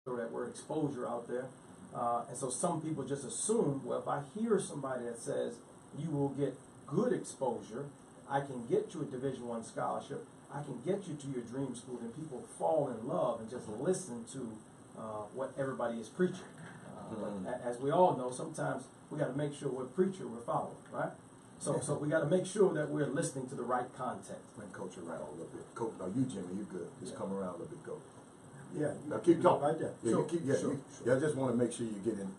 that word exposure out there. And so some people just assume, well, if I hear somebody that says you will get good exposure, I can get you a Division I scholarship, I can get you to your dream school, and people fall in love and just listen to what everybody is preaching. But as we all know, sometimes we got to make sure what preacher we're following, right? So we got to make sure that we're listening to the right content. And coach around a little bit. Coach, no, you Jimmy, you good. Just come around a little bit, go. Yeah. Now keep talking. Right there. Yeah, Sure, you keep, yeah, sure, yeah, I just want to make sure you're getting,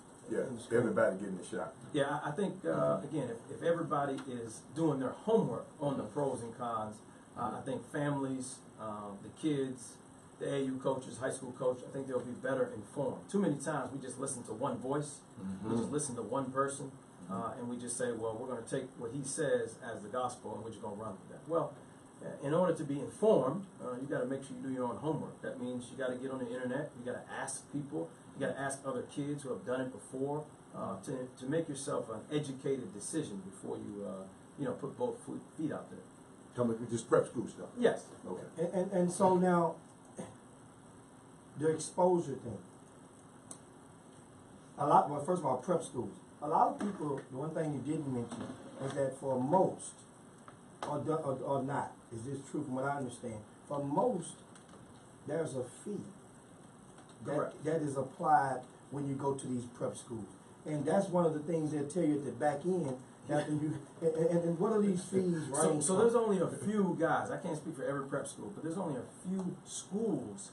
everybody getting the shot. Yeah, I think, again, if everybody is doing their homework on the pros and cons, I think families, the kids, the AAU coaches, high school coach, I think they'll be better informed. Too many times we just listen to one voice, we just listen to one person, and we just say, well, we're going to take what he says as the gospel and we're just going to run with that. Well, in order to be informed, you got to make sure you do your own homework. That means you got to get on the internet, you got to ask people, you got to ask other kids who have done it before, to make yourself an educated decision before you put both feet out there. Tell me, just prep school stuff. Yes. Okay. And so now, the exposure thing. Well, first of all, prep schools. A lot of people, the one thing you didn't mention is that for most, or not, is this true from what I understand? For most, there's a fee that is applied when you go to these prep schools. And that's one of the things they'll tell you at the back end. After you, and what are these fees range So there's only a few guys, I can't speak for every prep school, but there's only a few schools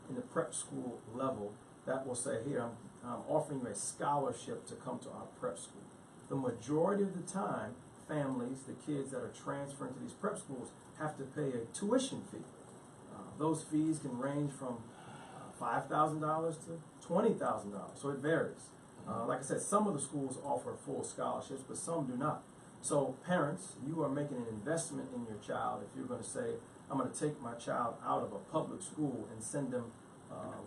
in the prep school level that will say, here, I'm offering you a scholarship to come to our prep school. The majority of the time, families, the kids that are transferring to these prep schools, have to pay a tuition fee. Those fees can range from $5,000 to $20,000, so it varies. Like I said, some of the schools offer full scholarships, but some do not. So parents, you are making an investment in your child if you're going to say, I'm going to take my child out of a public school and send them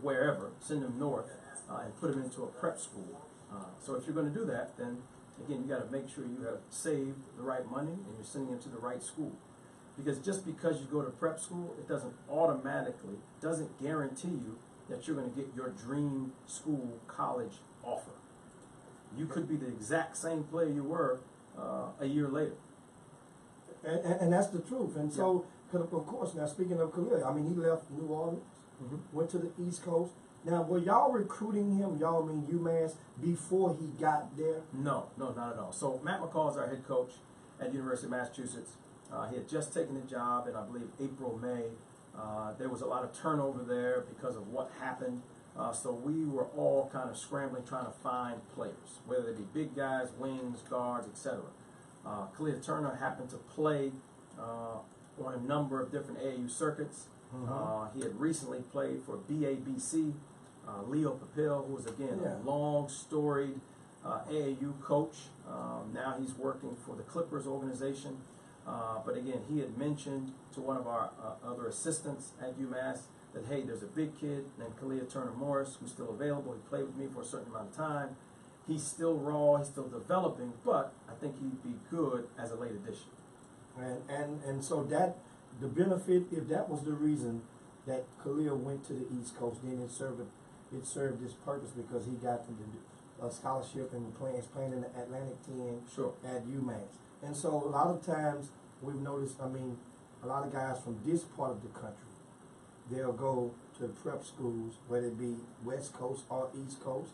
wherever, send them north, and put them into a prep school. So if you're going to do that, then again, you got to make sure you have saved the right money and you're sending them to the right school. Because just because you go to prep school, it doesn't guarantee you that you're going to get your dream school college offer. You could be the exact same player you were a year later. And that's the truth. And so, of course, now speaking of Khalil, I mean, he left New Orleans, went to the East Coast. Now, were y'all recruiting him, y'all mean UMass, before he got there? No, not at all. So Matt McCall is our head coach at University of Massachusetts. He had just taken the job in, I believe, April, May. There was a lot of turnover there because of what happened. So we were all kind of scrambling, trying to find players, whether they be big guys, wings, guards, etc. Khalil Turner happened to play on a number of different AAU circuits. He had recently played for BABC, Leo Papil, who was, again, a long, storied AAU coach. Now he's working for the Clippers organization. But again, he had mentioned to one of our other assistants at UMass that, hey, there's a big kid named Khalil Turner Morris who's still available. He played with me for a certain amount of time. He's still raw, he's still developing, but I think he'd be good as a late addition. And so that, the benefit, if that was the reason that Khalil went to the East Coast, then it served its purpose because he got a scholarship and playing in the Atlantic 10 at UMass. And so a lot of times we've noticed, I mean, a lot of guys from this part of the country, they'll go to prep schools, whether it be West Coast or East Coast,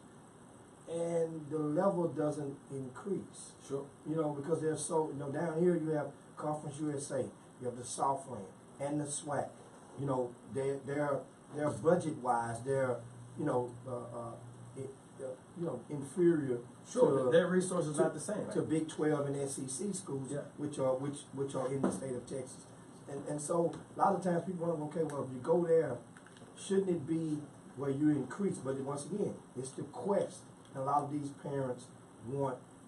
and the level doesn't increase. Sure. You know, because they're so, down here you have Conference USA, you have the Southland and the SWAC. You know, they're budget-wise, they're, inferior. Sure, their resources are not the same. To Big 12 and SEC schools, which are in the state of Texas. And so a lot of times people wonder, okay, well, if you go there, shouldn't it be where you increase? But once again, it's the quest. And a lot of these parents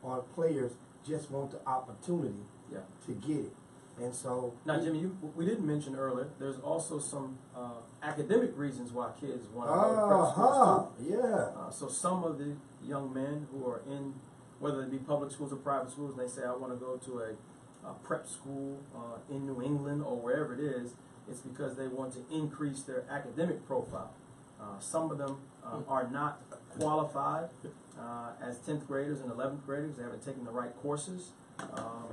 or players just want the opportunity to get it. And so now, Jimmy, we didn't mention earlier, there's also some academic reasons why kids want to go to prep schools too. So some of the young men who are in, whether they be public schools or private schools, and they say, I want to go to a prep school in New England or wherever it is, it's because they want to increase their academic profile. Some of them are not qualified as 10th graders and 11th graders. They haven't taken the right courses.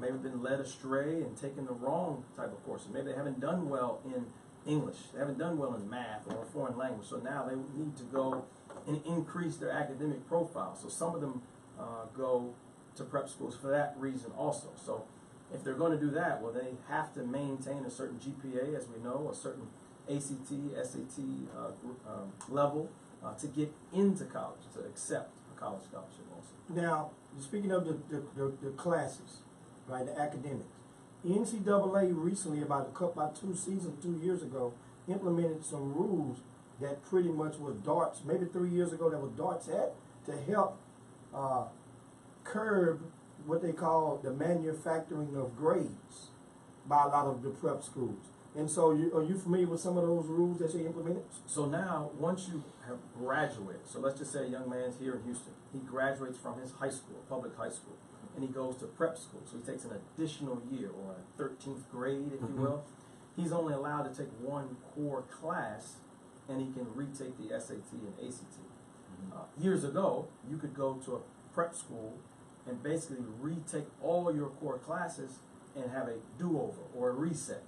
Maybe been led astray and taken the wrong type of courses. Maybe they haven't done well in English. They haven't done well in math or a foreign language. So now they need to go and increase their academic profile. So some of them go to prep schools for that reason also. So if they're going to do that, well, they have to maintain a certain GPA, as we know, a certain ACT, SAT level to get into college, to accept a college scholarship also. Now, speaking of the classes, right, the academics, NCAA recently, about 2 years ago, implemented some rules that pretty much was darts, maybe 3 years ago, that was darts at, to help curb what they call the manufacturing of grades by a lot of the prep schools. And so, are you familiar with some of those rules that they implemented? So now, once you have graduated, so let's just say a young man's here in Houston, he graduates from his high school, public high school, and he goes to prep school, so he takes an additional year, or a 13th grade, if you will. He's only allowed to take one core class, and he can retake the SAT and ACT. Years ago, you could go to a prep school and basically retake all your core classes and have a do-over or a reset.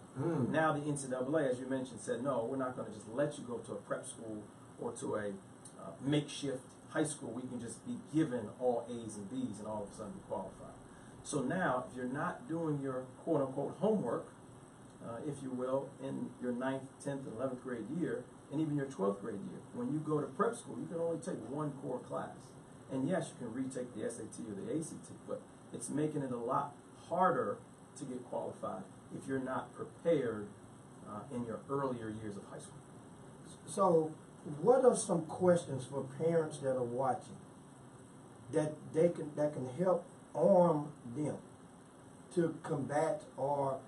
Now the NCAA, as you mentioned, said, no, we're not going to just let you go to a prep school or to a makeshift high school where you can just be given all A's and B's and all of a sudden be qualified. So now, if you're not doing your quote-unquote homework, if you will, in your 9th, 10th, and 11th grade year, and even your 12th grade year, when you go to prep school, you can only take one core class. And yes, you can retake the SAT or the ACT, but it's making it a lot harder to get qualified if you're not prepared in your earlier years of high school. So, what are some questions for parents that are watching that can help arm them to combat or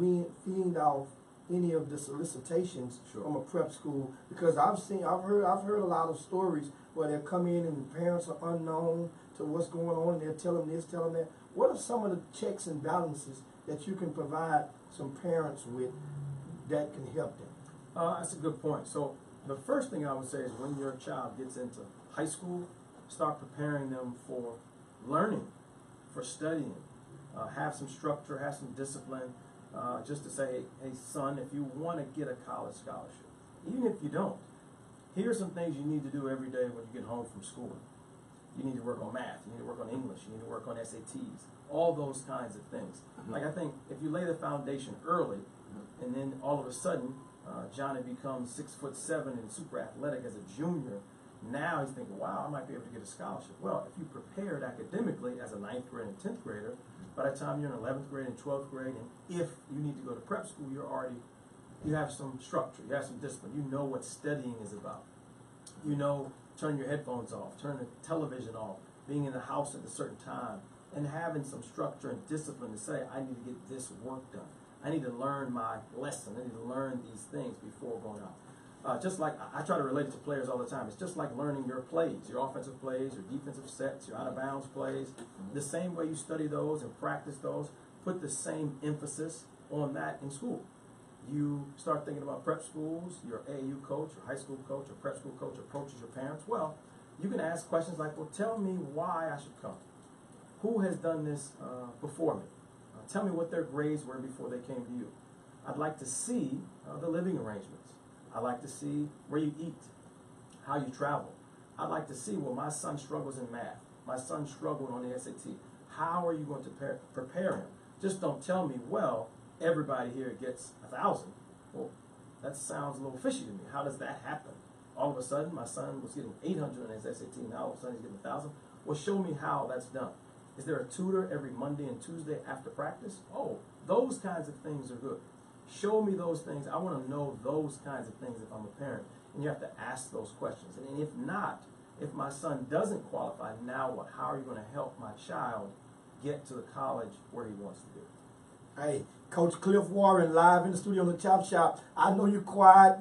wean off any of the solicitations from a prep school? Because I've heard a lot of stories where they come in and parents are unknown to what's going on, and they're telling this, telling that. What are some of the checks and balances that you can provide some parents with that can help them? That's a good point. So the first thing I would say is when your child gets into high school, start preparing them for learning, for studying. Have some structure, have some discipline, just to say, hey son, if you want to get a college scholarship, even if you don't, here's some things you need to do every day when you get home from school. You need to work on math, you need to work on English, you need to work on SATs, all those kinds of things. Like, I think if you lay the foundation early, and then all of a sudden, Johnny becomes 6'7" and super athletic as a junior, now he's thinking, wow, I might be able to get a scholarship. Well, if you prepared academically as a 9th grader and 10th grader, by the time you're in 11th grade and 12th grade, and if you need to go to prep school, you have some structure, you have some discipline, you know what studying is about. You know, turn your headphones off, turn the television off, being in the house at a certain time, and having some structure and discipline to say, I need to get this work done. I need to learn my lesson. I need to learn these things before going out. Just like I try to relate it to players all the time. It's just like learning your plays, your offensive plays, your defensive sets, your out-of-bounds plays. The same way you study those and practice those, put the same emphasis on that in school. You start thinking about prep schools, your AAU coach, your high school coach, your prep school coach approaches your parents. Well, you can ask questions like, well, tell me why I should come. Who has done this before me? Tell me what their grades were before they came to you. I'd like to see the living arrangements. I'd like to see where you eat, how you travel. I'd like to see, well, my son struggles in math. My son struggled on the SAT. How are you going to prepare him? Just don't tell me, well, everybody here gets 1,000. Well, that sounds a little fishy to me. How does that happen? All of a sudden, my son was getting 800 on his SAT. Now all of a sudden he's getting 1,000. Well, show me how that's done. Is there a tutor every Monday and Tuesday after practice? Oh, those kinds of things are good. Show me those things. I want to know those kinds of things if I'm a parent. And you have to ask those questions. And if not, if my son doesn't qualify, now what? How are you going to help my child get to the college where he wants to be? Hey, Coach Cliff Warren live in the studio on the Chop Shop. I know you're quiet,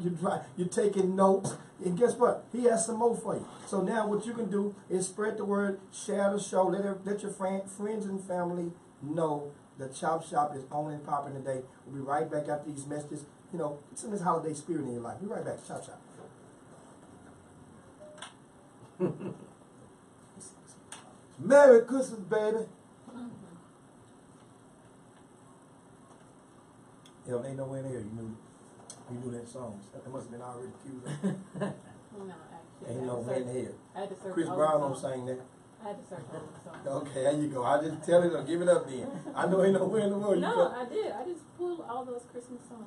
you're taking notes, and guess what? He has some more for you. So now what you can do is spread the word, share the show, let your friends and family know the Chop Shop is on and popping today. We'll be right back after these messages. You know, it's in this holiday spirit in your life. We'll be right back. Chop Shop. Merry Christmas, baby. Yeah, ain't nowhere in here. You knew that song. That must have been already queued up. No, actually. Ain't nowhere in here. I had to search Chris all Brown the don't songs. sing that. I had to search all the songs. Okay, there you go. I just tell it or give it up then. I know ain't nowhere in the world. No, I did. I just pulled all those Christmas songs.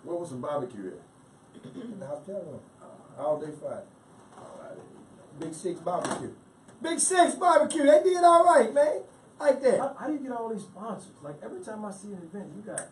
What was some barbecue at? In the hospital room. All day Friday. Big Six barbecue. Big Six barbecue. They did all right, man. Like that. How do you get all these sponsors? Like every time I see an event, you got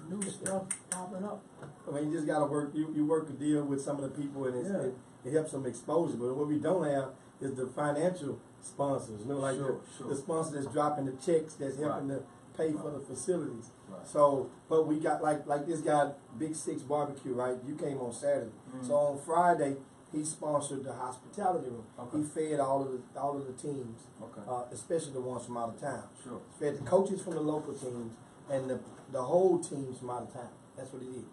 new stuff popping up. I mean, you just gotta work. You work a deal with some of the people, and Yeah. it helps them exposure. But what we don't have is the financial sponsors. You know, like Sure, the sponsor that's dropping the checks, that's helping Right. to pay for the facilities. Right. So, but we got like this guy, Big Six Barbecue, right? You came on Saturday. So on Friday, he sponsored the hospitality room. Okay. He fed all of the teams, Okay. especially the ones from out of town. Sure. Fed the coaches from the local teams and the whole teams from out of town. That's what he did.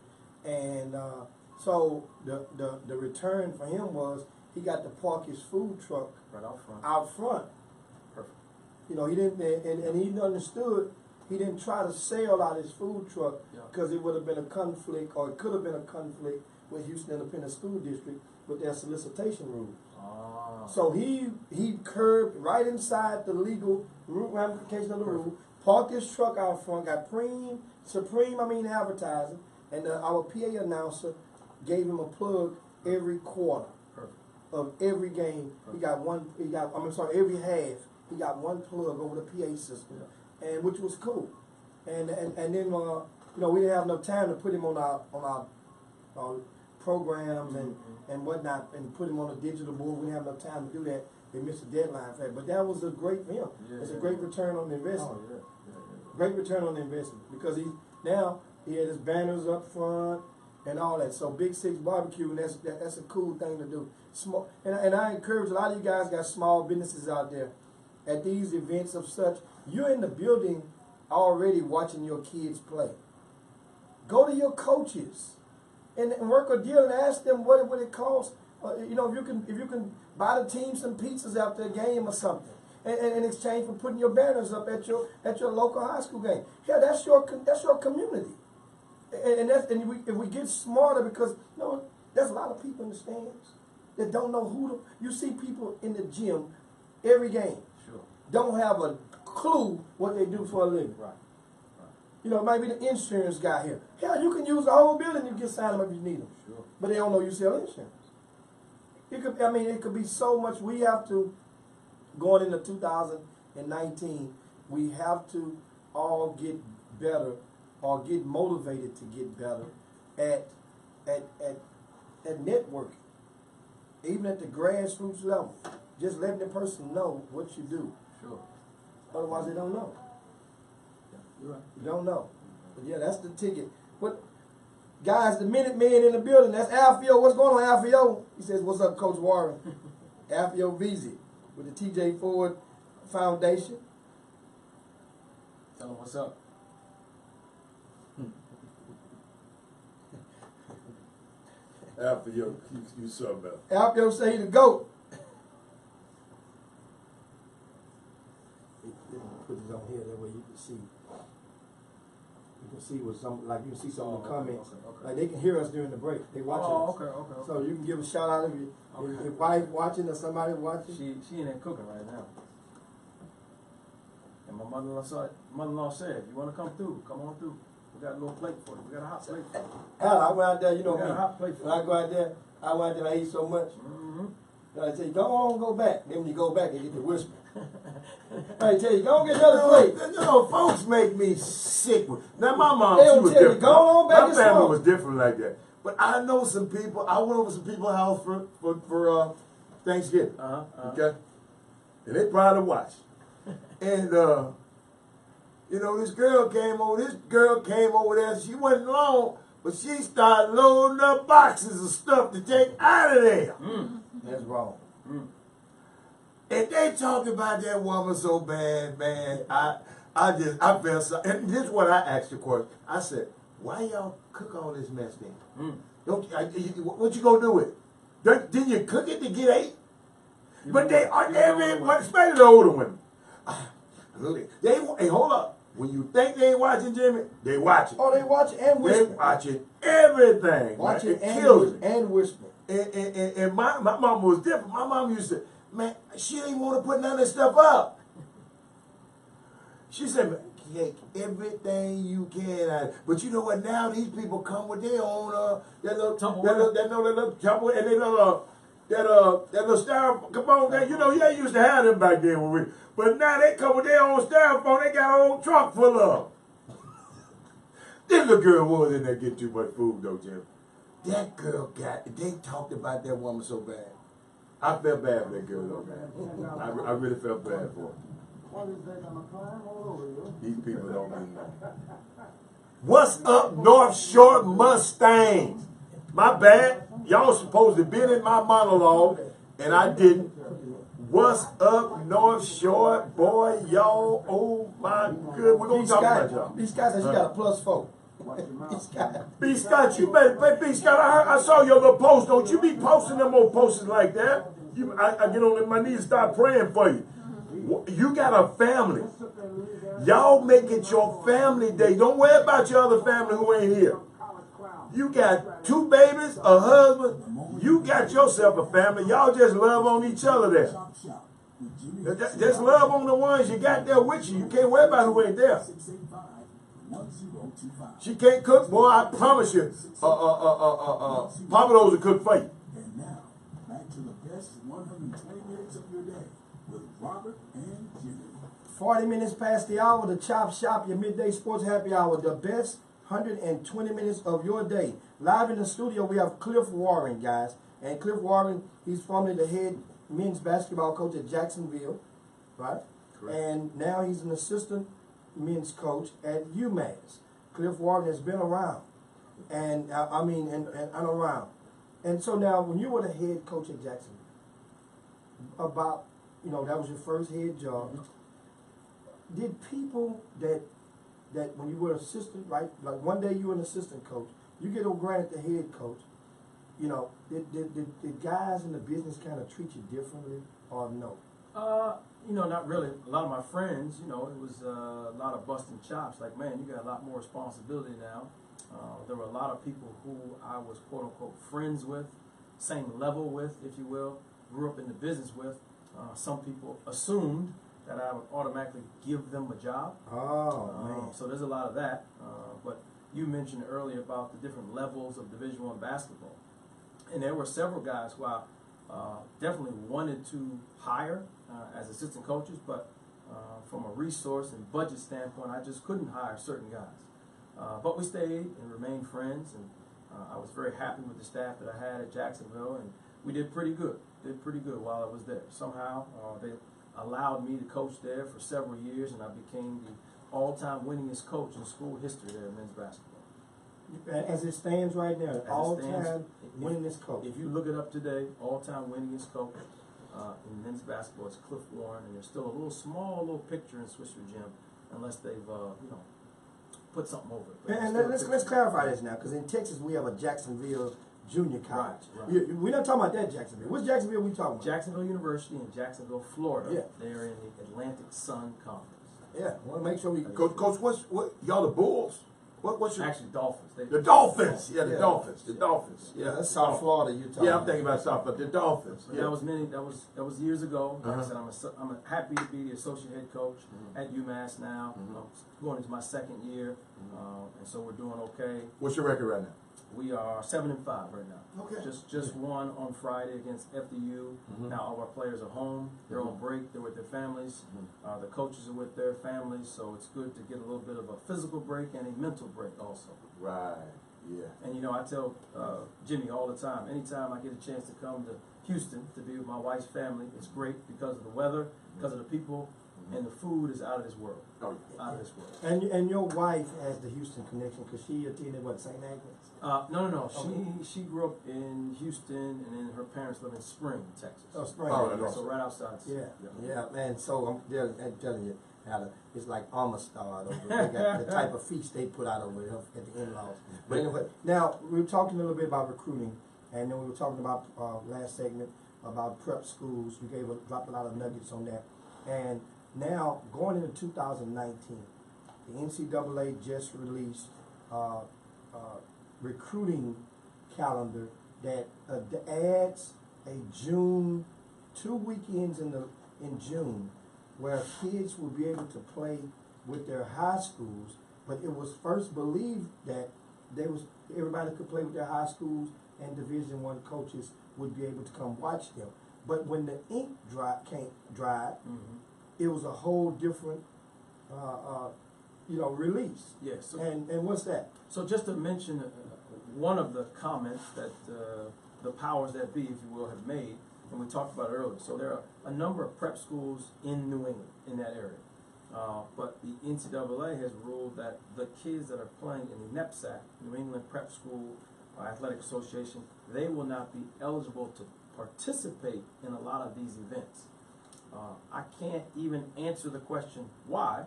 And so the return for him was he got to park his food truck Right out front. out front. Perfect. You know, he didn't, and he understood. He didn't try to sell out his food truck Yeah. because it would have been a conflict, or it could have been a conflict with Houston Independent School District with their solicitation rules. Ah. So he curbed right inside the legal ramification of the rule, parked his truck out front, got supreme advertising, and our PA announcer gave him a plug every quarter Perfect. of every game. Every half, he got one plug over the PA system, and which was cool. And then you know, we didn't have enough time to put him on our programs and whatnot, and put him on a digital board. We didn't have enough time to do that. They missed the deadline for that. But that was a great for him. Yeah, It's a yeah. great return on the investment. Oh, yeah. Great return on the investment, because he had his banners up front and all that. So Big Six Barbecue, and that's a cool thing to do. Small, and I encourage a lot of you guys got small businesses out there at these events of such. You're in the building already watching your kids play. Go to your coaches and work a deal and ask them what it costs. You know, if you can buy the team some pizzas after a game or something, and in exchange for putting your banners up at your local high school game. Yeah, that's your community. If we get smarter, because you know, there's a lot of people in the stands that don't know you see people in the gym every game. Sure. Don't have a clue what they do for a living. Right. You know, it might be the insurance guy here. Hell, you can use the whole building. You can sign them if you need them. Sure. But they don't know you sell insurance. It could be so much. We have to, going into 2019, we have to all get better, or get motivated to get better at networking, even at the grassroots level. Just letting the person know what you do. Sure. Otherwise, they don't know. You're right. You don't know. But yeah, that's the ticket. But guys, the Minutemen in the building, that's Alfio. What's going on, Alfio? He says, "What's up, Coach Warren?" Alfio VZ with the TJ Ford Foundation. Tell him what's up. After you something else. Alfio say he the GOAT. Put this on here, that way you can see. You can see what you can see some of the comments. Okay. Like they can hear us during the break. They watching us. Okay. So you can give a shout out if your wife watching or somebody watching. She in there cooking right now. And my mother-in-law said, "You want to come through? Come on through. We got a little plate for you. We got a hot plate for you." Hell, I went out there, you know We got me. a hot plate for When I you. go out there, I eat so much. Mm-hmm. I tell you, go on, go back. Then when you go back, they get to whisper. I tell you, go on, get another plate. You know, folks make me sick. Now my mom, They she don't was tell you, different. go on back My and family smoke. was different like that. But I know some people. I went over some people's house for Thanksgiving. Okay, and they probably watch. And you know, this girl came over there. She wasn't long, but she started loading up boxes of stuff to take out of there. That's wrong. And they talked about that woman so bad, man. I felt so. And this is what I asked the question. I said, why y'all cook all this mess then? Mm. What you gonna do with it? Did you cook it to get ate? But they are everyone, especially the older women. Hey, hold up. When you think they ain't watching Jimmy, they watching. Oh, they watch and whisper. They watching everything. Watching it kills me. and whisper. And my mom was different. My mom used to, man, she didn't want to put none of this stuff up. She said, take everything you can out. But you know what? Now these people come with their own that little Tupperware, and they little that little styrofoam. Come on, that, you know, yeah, used to have them back then when we. But now they come with their own styrofoam. They got a whole trunk full of. This little girl was in there getting too much food though, Jim. That girl they talked about that woman so bad. I felt bad for that girl though, man. I really felt bad for her. These people don't mean nothing. What's up, North Shore Mustangs? My bad. Y'all supposed to be in my monologue, and I didn't. What's up, North Shore? Boy, y'all, oh my good. We're going to talk about y'all. These guys, she got a +4. B. Scott, you better, B. Scott, I saw your little post. Don't you be posting them old posters like that. I get on my knees and start praying for you. You got a family. Y'all make it your family day. Don't worry about your other family who ain't here. You got 2 babies, a husband. You got yourself a family. Y'all just love on each other there. Just love on the ones you got there with you. You can't worry about who ain't there. She can't cook, boy, I promise you. Papa knows to cook for you. And now, back to the best 120 minutes of your day with Robert and Jimmy. 40 minutes past the hour, the Chop Shop, your midday sports happy hour, the best 120 minutes of your day. Live in the studio, we have Cliff Warren, guys. And Cliff Warren, he's formerly the head men's basketball coach at Jacksonville, right? Correct. And now he's an assistant men's coach at UMass. Cliff Warren has been around, and around. And so now, when you were the head coach at Jacksonville, about, that was your first head job, did people that when you were an assistant, right, like one day you were an assistant coach, you get granted the head coach, did guys in the business kind of treat you differently or no? Not really. A lot of my friends, it was a lot of busting chops. Like, man, you got a lot more responsibility now. There were a lot of people who I was, quote unquote, friends with, same level with, if you will, grew up in the business with. Some people assumed that I would automatically give them a job. Oh, man. So there's a lot of that. But you mentioned earlier about the different levels of Division I basketball. And there were several guys who I definitely wanted to hire as assistant coaches, but from a resource and budget standpoint, I just couldn't hire certain guys. But we stayed and remained friends, and I was very happy with the staff that I had at Jacksonville, and we did pretty good. While I was there. Somehow they allowed me to coach there for several years, and I became the all-time winningest coach in school history there in men's basketball. As it stands right now, all-time winningest coach. If you look it up today, all-time winningest coach in men's basketball is Cliff Warren, and there's still a little picture in Swisher Gym, unless they've put something over it. And let's clarify this now, because in Texas we have a Jacksonville Junior College. Right. We're not talking about that Jacksonville. Which Jacksonville we talking about? Jacksonville University in Jacksonville, Florida. Yeah. They're in the Atlantic Sun Conference. Yeah, I want to make sure we. Coach, what y'all the Bulls? What's your Actually Dolphins? the Dolphins? Yeah, the Dolphins. The Dolphins. Yeah, that's South Florida. You're talking. Yeah, I'm thinking about South Florida. The Dolphins. Yeah, that was years ago. Like I said, I'm happy to be the associate head coach at UMass now. I'm going into my second year, and so we're doing okay. What's your record right now? We are 7-5 right now. Okay. Just won on Friday against FDU. Now all our players are home. They're on break. They're with their families. The coaches are with their families. So it's good to get a little bit of a physical break and a mental break also. Right. Yeah. And I tell Jimmy all the time, anytime I get a chance to come to Houston to be with my wife's family, it's great because of the weather, because of the people, and the food is out of this world. Oh, Out of this world. And your wife has the Houston connection because she attended St. Agnes? No. She grew up in Houston, and then her parents live in Spring, Texas. Oh, Spring. Oh, So right outside. Yeah, man. So I'm telling you, had a, it's like Amistad over there. They got the type of feast they put out over there at the in-laws. But anyway, now we were talking a little bit about recruiting, and then we were talking about last segment about prep schools. You dropped a lot of nuggets on that. And now going into 2019, the NCAA just released recruiting calendar that adds a June, 2 weekends in June, where kids will be able to play with their high schools. But it was first believed that everybody could play with their high schools, and Division I coaches would be able to come watch them. But when the ink dried, it was a whole different, release. Yes. And what's that? So just to mention one of the comments that the powers that be, if you will, have made, and we talked about it earlier. So there are a number of prep schools in New England, in that area. But the NCAA has ruled that the kids that are playing in the NEPSAC, New England Prep School Athletic Association, they will not be eligible to participate in a lot of these events. I can't even answer the question why,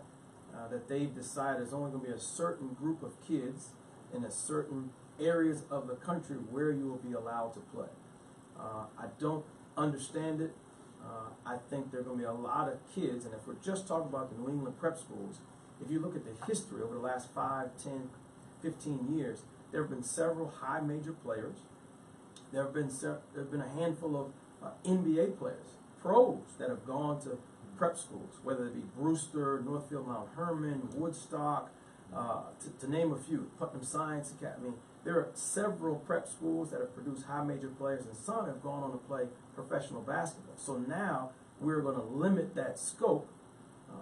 that they've decided there's only going to be a certain group of kids in a certain areas of the country where you will be allowed to play. I don't understand it. I think there are going to be a lot of kids, and if we're just talking about the New England prep schools, if you look at the history over the last 5, 10, 15 years, there have been several high major players. There have been a handful of NBA players, pros, that have gone to prep schools, whether it be Brewster, Northfield Mount Herman, Woodstock, to name a few, Putnam Science Academy. There are several prep schools that have produced high major players, and some have gone on to play professional basketball. So now we're going to limit that scope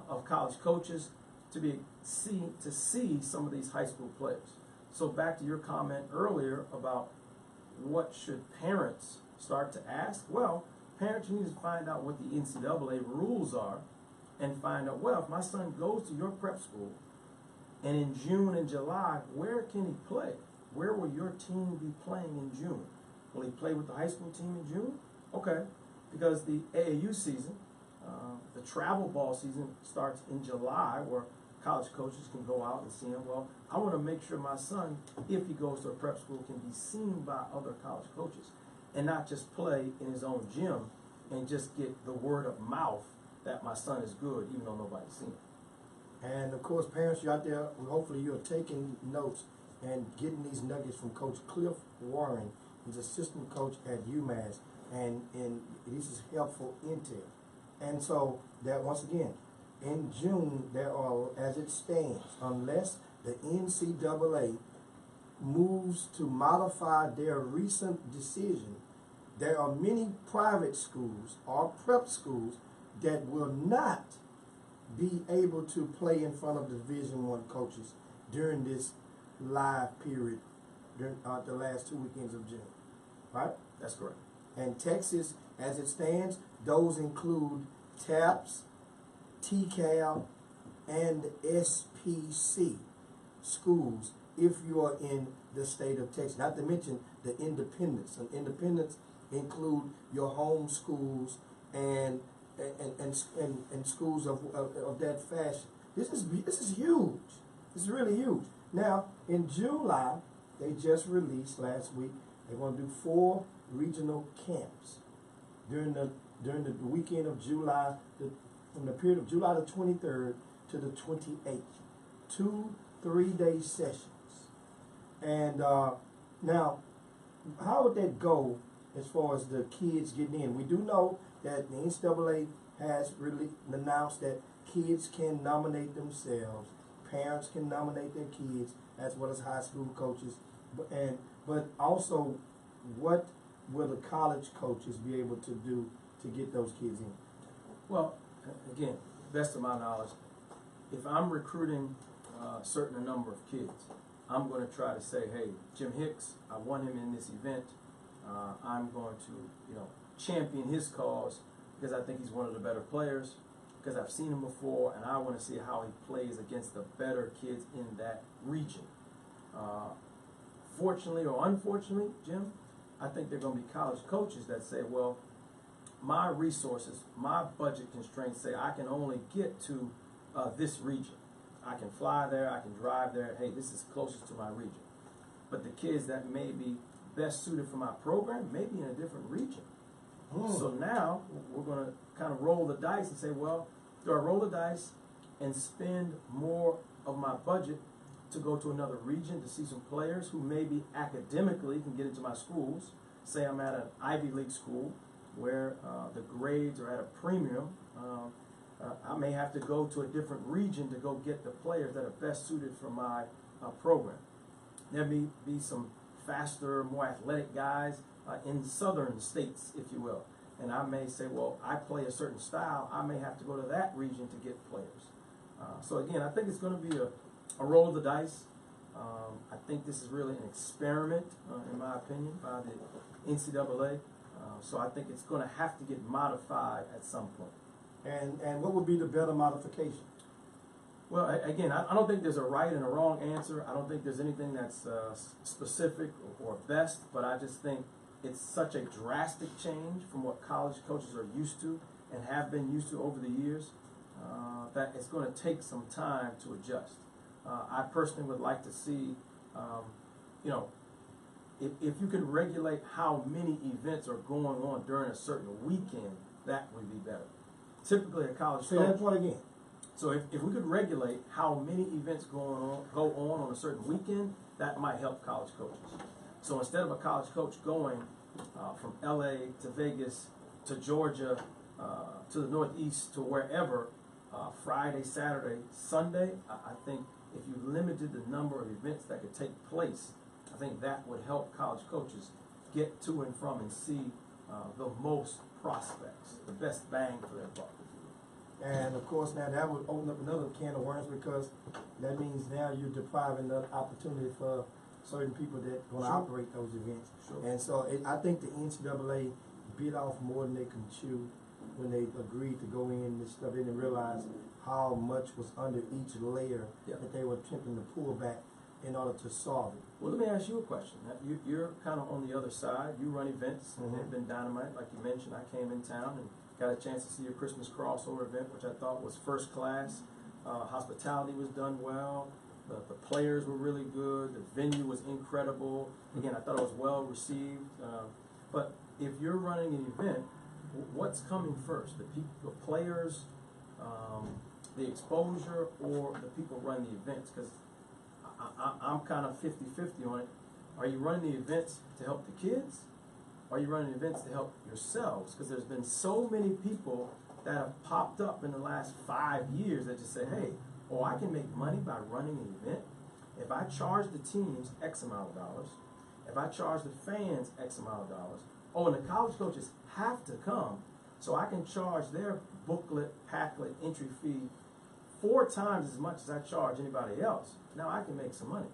of college coaches to see some of these high school players. So back to your comment earlier about what should parents start to ask? Well, parents need to find out what the NCAA rules are and find out, well, if my son goes to your prep school and in June and July, where can he play? Where will your team be playing in June? Will he play with the high school team in June? Okay, because the AAU season, the travel ball season starts in July, where college coaches can go out and see him. Well, I want to make sure my son, if he goes to a prep school, can be seen by other college coaches and not just play in his own gym and just get the word of mouth that my son is good, even though nobody's seen him. And of course, parents, you out there, hopefully you're taking notes and getting these nuggets from Coach Cliff Warren. He's assistant coach at UMass, and this is helpful intel. And so that, once again, in June, there are, as it stands, unless the NCAA moves to modify their recent decision, there are many private schools or prep schools that will not be able to play in front of Division I coaches during this live period, during the last 2 weekends of June, right? That's correct. And Texas, as it stands, those include TAPS, TCAL, and SPC schools if you are in the state of Texas. Not to mention the independents. And independents include your home schools and schools of that fashion. This is huge. This is really huge. Now, in July, they just released last week, they're going to do 4 regional camps during the weekend of July, from the period of July the 23rd to the 28th. 2 3-day sessions. And now, how would that go as far as the kids getting in? We do know that the NCAA has really announced that kids can nominate themselves, parents can nominate their kids, as well as high school coaches. But also, what will the college coaches be able to do to get those kids in? Well, again, best of my knowledge, if I'm recruiting a certain number of kids, I'm going to try to say, hey, Jim Hicks, I want him in this event. I'm going to, champion his cause because I think he's one of the better players, because I've seen him before, and I want to see how he plays against the better kids in that region. Fortunately or unfortunately, Jim, I think there are going to be college coaches that say, well, my resources, my budget constraints say I can only get to this region. I can fly there, I can drive there, hey, this is closest to my region. But the kids that may be best suited for my program may be in a different region. So now we're going to kind of roll the dice and say, well, do I roll the dice and spend more of my budget to go to another region to see some players who maybe academically can get into my schools? Say I'm at an Ivy League school where the grades are at a premium. I may have to go to a different region to go get the players that are best suited for my program. There may be some faster, more athletic guys in southern states, if you will. And I may say, well, I play a certain style, I may have to go to that region to get players. So again, I think it's going to be a roll of the dice. I think this is really an experiment, in my opinion, by the NCAA. So I think it's going to have to get modified at some point. And what would be the better modification? Well, again, I don't think there's a right and a wrong answer. I don't think there's anything that's specific or best, but I just think it's such a drastic change from what college coaches are used to and have been used to over the years that it's going to take some time to adjust. I personally would like to see, if you can regulate how many events are going on during a certain weekend, that would be better. Typically, a college Say coach. that part again. So if we could regulate how many events go on a certain weekend, that might help college coaches. So instead of a college coach going from LA to Vegas to Georgia to the Northeast to wherever, Friday, Saturday, Sunday, I think if you limited the number of events that could take place, I think that would help college coaches get to and from and see the most prospects, the best bang for their buck. And of course, now that would open up another can of worms, because that means now you're depriving the opportunity for certain people that want to operate those events. Sure. And so I think the NCAA bit off more than they can chew when they agreed to go in and stuff. They didn't realize how much was under each layer that they were attempting to pull back in order to solve it. Well, let me ask you a question. You're kind of on the other side. You run events. They've been dynamite. Like you mentioned, I came in town and got a chance to see your Christmas crossover event, which I thought was first class. Hospitality was done well. The players were really good. The venue was incredible. Again, I thought it was well received. But if you're running an event, what's coming first? The players, the exposure, or the people running the events? Because I'm kind of 50-50 on it. Are you running the events to help the kids? Or are you running events to help yourselves? Because there's been so many people that have popped up in the last 5 years that just say, hey, I can make money by running an event. If I charge the teams X amount of dollars, if I charge the fans X amount of dollars, and the college coaches have to come, so I can charge their booklet, packlet, entry fee 4 times as much as I charge anybody else. Now I can make some money,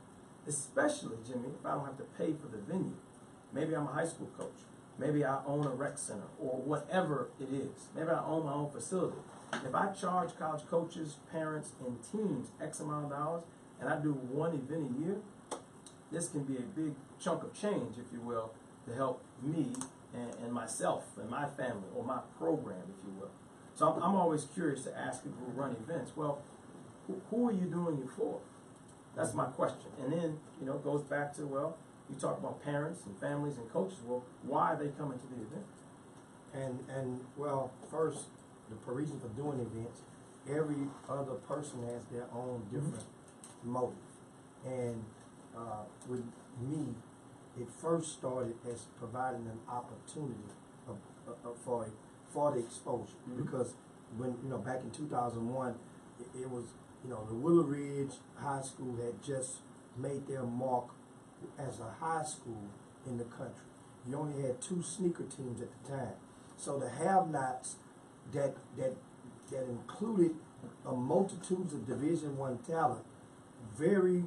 especially, Jimmy, if I don't have to pay for the venue. Maybe I'm a high school coach. Maybe I own a rec center or whatever it is. Maybe I own my own facility. If I charge college coaches, parents, and teams X amount of dollars, and I do one event a year, this can be a big chunk of change, if you will, to help me and myself and my family or my program, if you will. So I'm always curious to ask people who run events, well, who are you doing it for? That's my question. And then, it goes back to, well, you talk about parents and families and coaches. Well, why are they coming to the event? And well, first, the reason for doing events, every other person has their own different motive. And with me, it first started as providing an opportunity for the exposure. Because when, back in 2001, it was, the Willow Ridge High School had just made their mark as a high school in the country. You only had 2 sneaker teams at the time. So the have-nots that included a multitudes of Division I talent very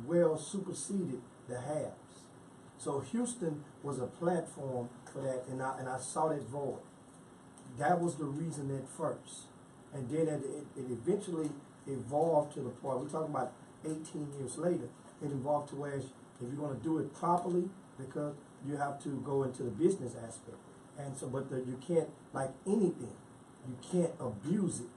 well superseded the haves. So Houston was a platform for that, and I saw that void. That was the reason at first. And then it eventually evolved to the point, we're talking about 18 years later, it evolved to where if you're going to do it properly, because you have to go into the business aspect. And so, but you can't, like anything, you can't abuse it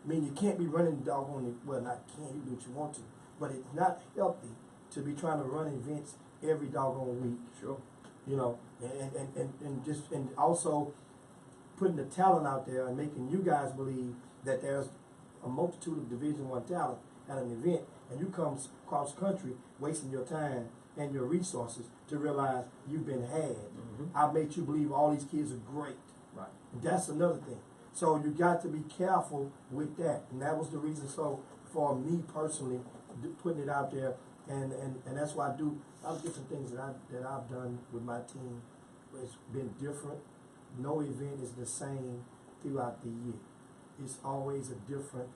I mean, you can't be running the doggone, well, not can, you do what you want to, but it's not healthy to be trying to run events every doggone week. Sure. You know, and also putting the talent out there and making you guys believe that there's a multitude of Division I talent at an event, and you come cross country wasting your time and your resources to realize you've been had. I've made you believe all these kids are great. Right. That's another thing. So you got to be careful with that, and that was the reason. So for me personally, putting it out there, and that's why I'll get some things that I've done with my team. It's been different. No event is the same throughout the year. It's always a different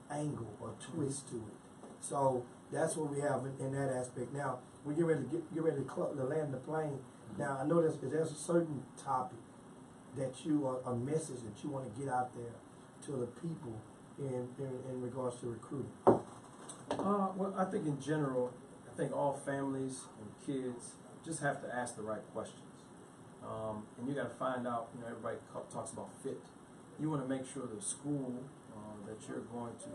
angle or twist to it. So that's what we have in that aspect. Now we get ready to land the plane. Now I know there's a certain topic that a message that you want to get out there to the people in regards to recruiting. Well, I think in general, I think all families and kids just have to ask the right questions. And you got to find out, everybody talks about fit. You want to make sure the school that you're going to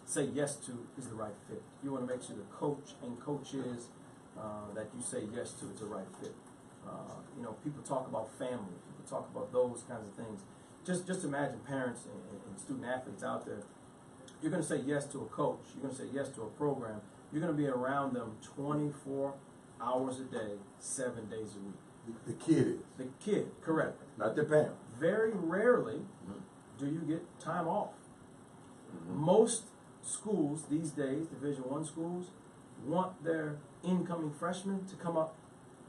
say yes to is the right fit. You want to make sure the coach and coaches that you say yes to is the right fit. People talk about family. People talk about those kinds of things. Just imagine parents and student athletes out there. You're going to say yes to a coach. You're going to say yes to a program. You're going to be around them 24 hours a day, 7 days a week. The kid is. The kid, correct. Not the parent. Very rarely do you get time off. Most schools these days, Division I schools, want their incoming freshmen to come up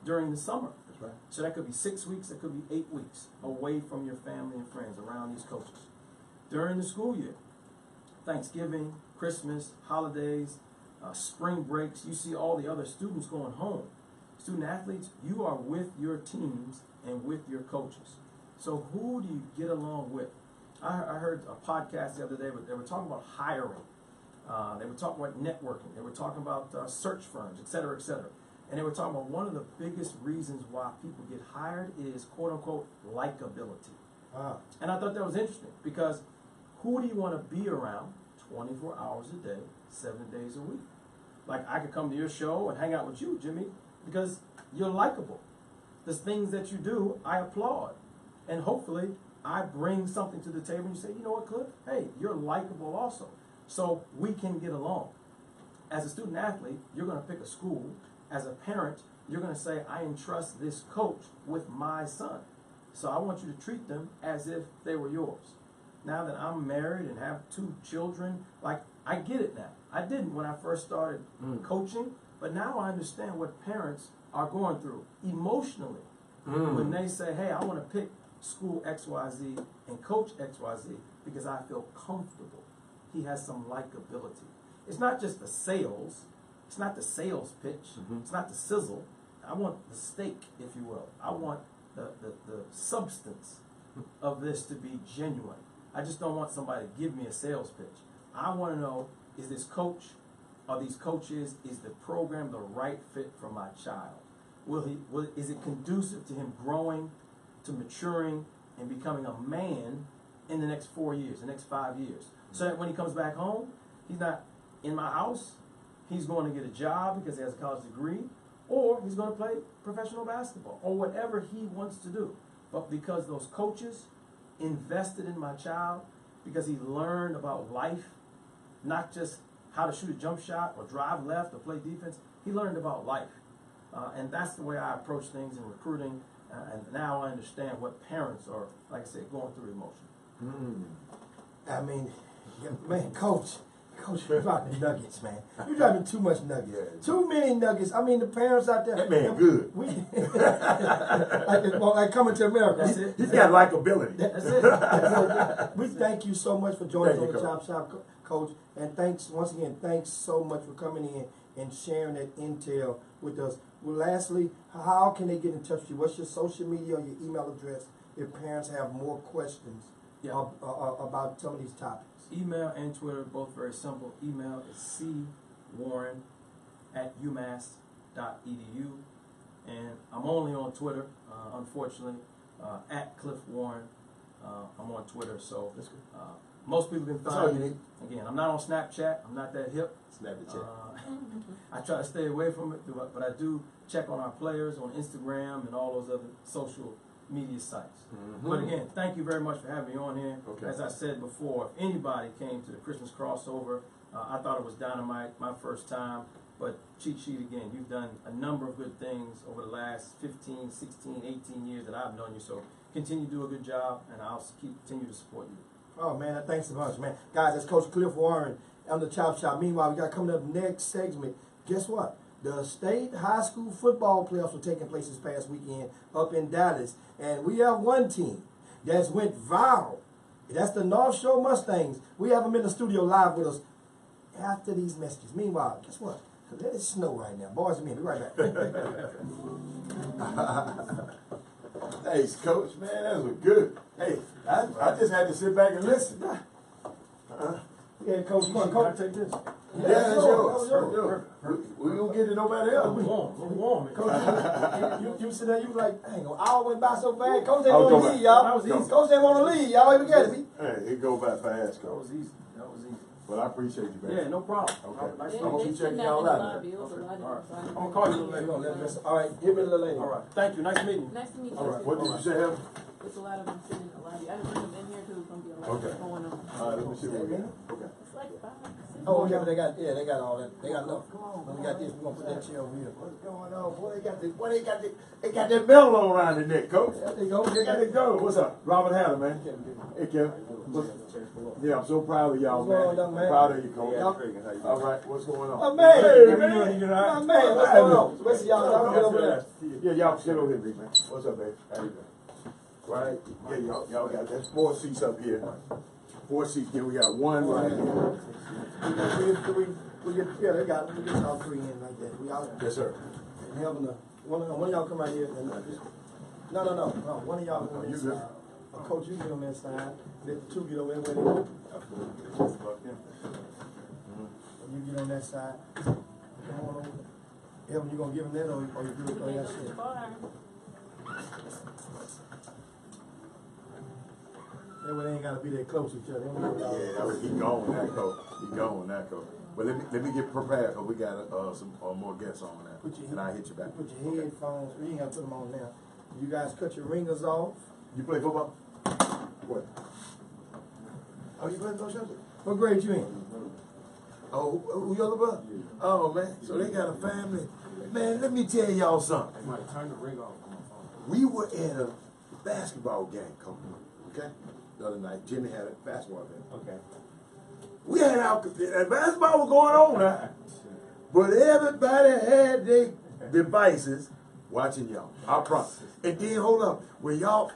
during the summer. That's right. So that could be 6 weeks, that could be 8 weeks away from your family and friends around these coaches. During the school year, Thanksgiving, Christmas, holidays, spring breaks, you see all the other students going home. Student athletes, you are with your teams and with your coaches. So who do you get along with? I heard a podcast the other day, but they were talking about hiring. They were talking about networking. They were talking about search firms, et cetera, et cetera. And they were talking about one of the biggest reasons why people get hired is quote unquote likability. And I thought that was interesting because who do you want to be around 24 hours a day, 7 days a week? Like I could come to your show and hang out with you, Jimmy, because you're likable. The things that you do, I applaud. And hopefully I bring something to the table and you say, you know what, Cliff? Hey, you're likable also. So we can get along. As a student athlete, you're going to pick a school. As a parent, you're going to say, I entrust this coach with my son. So I want you to treat them as if they were yours. Now that I'm married and have 2 children, like I get it now. I didn't when I first started coaching, but now I understand what parents are going through emotionally when they say, hey, I want to pick school XYZ and coach XYZ because I feel comfortable. He has some likability. It's not just the sales. It's not the sales pitch. It's not the sizzle. I want the steak, if you will. I want the substance of this to be genuine. I just don't want somebody to give me a sales pitch. I want to know, is this coach, are these coaches, is the program the right fit for my child? Is it conducive to him growing, to maturing, and becoming a man in the next 4 years, the next 5 years? So that when he comes back home, he's not in my house, he's going to get a job because he has a college degree, or he's going to play professional basketball, or whatever he wants to do. But because those coaches invested in my child, because he learned about life, not just how to shoot a jump shot or drive left or play defense, he learned about life. And that's the way I approach things in recruiting. And now I understand what parents are, like I said, going through emotion. I mean, man, Coach, you're dropping nuggets, man. You're dropping too much nuggets. Yeah. Too many nuggets. I mean, the parents out there. That man good. Like coming to America. That's it. He's got likability. That's it. We thank you so much for joining us Thank on the you, Chop Shop, Coach. And once again, thanks so much for coming in and sharing that intel with us. Well, lastly, how can they get in touch with you? What's your social media or your email address if parents have more questions about some of these topics? Email and Twitter, both very simple. Email is cwarren@umass.edu. And I'm only on Twitter, unfortunately, @CliffWarren. I'm on Twitter, so most people can That's all find you me. need. Again, I'm not on Snapchat. I'm not that hip. Snap the check. I try to stay away from it, but I do check on our players on Instagram and all those other social media sites. But again, thank you very much for having me on here. Okay. As I said before, if anybody came to the Christmas crossover, I thought it was dynamite, my first time. But cheat sheet again, you've done a number of good things over the last 15, 16, 18 years that I've known you. So continue to do a good job, and I'll continue to support you. Oh man, thanks a bunch, man. Guys, that's Coach Cliff Warren on the Chop Shop. Meanwhile, we got coming up next segment. Guess what? The state high school football playoffs were taking place this past weekend up in Dallas. And we have one team that's went viral. That's the North Shore Mustangs. We have them in the studio live with us after these messages. Meanwhile, guess what? Let it snow right now. Boys and men, be right back. Thanks, Coach. Man, that was good. Hey, I just had to sit back and listen. Yeah, Coach, come on, Can I Coach. take this? Yeah, that's yours. We don't get to nobody else. It's warm. Coach, you sit there, you was like, dang, an hour went by so fast. Coach didn't Oh, want go to back. leave, y'all. That was easy. Coach didn't want to leave, y'all. Even get it. Hey, it go by fast, That Coach. was easy. That was easy. But I appreciate you, man. Yeah, no problem. Okay. Nice They, to meet hope you. you they check sitting me out out in the later. lobby. It was a lot of All right. so I didn't I'm gonna call you know. later. All right, give me the little lady. All right. Thank you. Nice meeting you. Nice to meet you. All right. too. What did you say, Heather? There's a lot of them sitting in the lobby. I didn't bring them in here because there's gonna be a lot Okay. going on. All right, let me see what we got. Okay. It's like 5, 6. Oh, yeah, but they got all that. They got enough. We got this. We're gonna put that chair over here. What's going on? Boy, they got that melon around the neck, Coach. There they go. They got it go. What's up? Robert Hatter, man. Hey, Kevin. Yeah, I'm so proud of y'all, What's going on, man. young man? Proud of you, Coach. Yeah. All right, what's going on? My man. Hey, My man. man, what's going on? Where's y'all get over there? Yeah, y'all sit over here, big man. What's up, babe? How you doing? Right? Yeah, y'all got that 4 seats up here. 4 seats here. We got one right here. We get, yeah, they got, we get all 3 in like that. We all Yes, sir. having a, one of y'all come right here and just, no, one of y'all go on You this good. side. Coach, you get on that side. Let the 2 get over there with it. You get on that side. Come on over. Evan, you gonna give him that or you do it on that shit? That way they ain't gotta be that close to each other. They don't need all- Yeah, he gone now, Coach. He gone now, Coach. But let me get prepared because we got some more guests on now. And I'll hit you back. Put your headphones, you ain't gotta put them on now. You guys cut your ringers off. You play football? What? Oh, you playing no shelter? What grade you in? Oh, who your little brother? Oh, man. So they got a family. Man, let me tell y'all something. Turn the ring off. We were at a basketball game, Coach. Okay? The other night, Jimmy had a basketball game. Okay. We had basketball was going on now. But everybody had their devices watching y'all. I promise. And then hold up. When y'all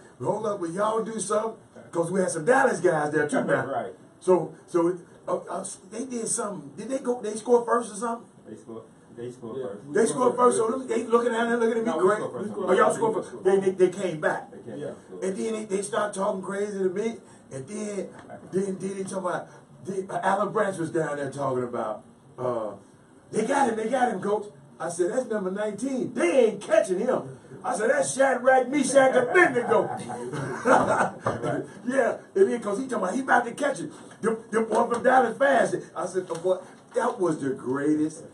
do something, because we had some Dallas guys there too now. Right. So they did something. Did they score first or something? They scored first. They scored first, so they looking at me No, we great. scored first. Oh, y'all scored first. They came back. They can't Yeah. And then they start talking crazy to me. And then they talking about, Alan Branch was down there talking about, they got him, Coach. I said, that's number 19. They ain't catching him. I said, that's Shadrach, Meshach, and Abednego. Yeah, and then, because he talking about, he about to catch it. The boy from Dallas fast. I said, oh, boy, that was the greatest.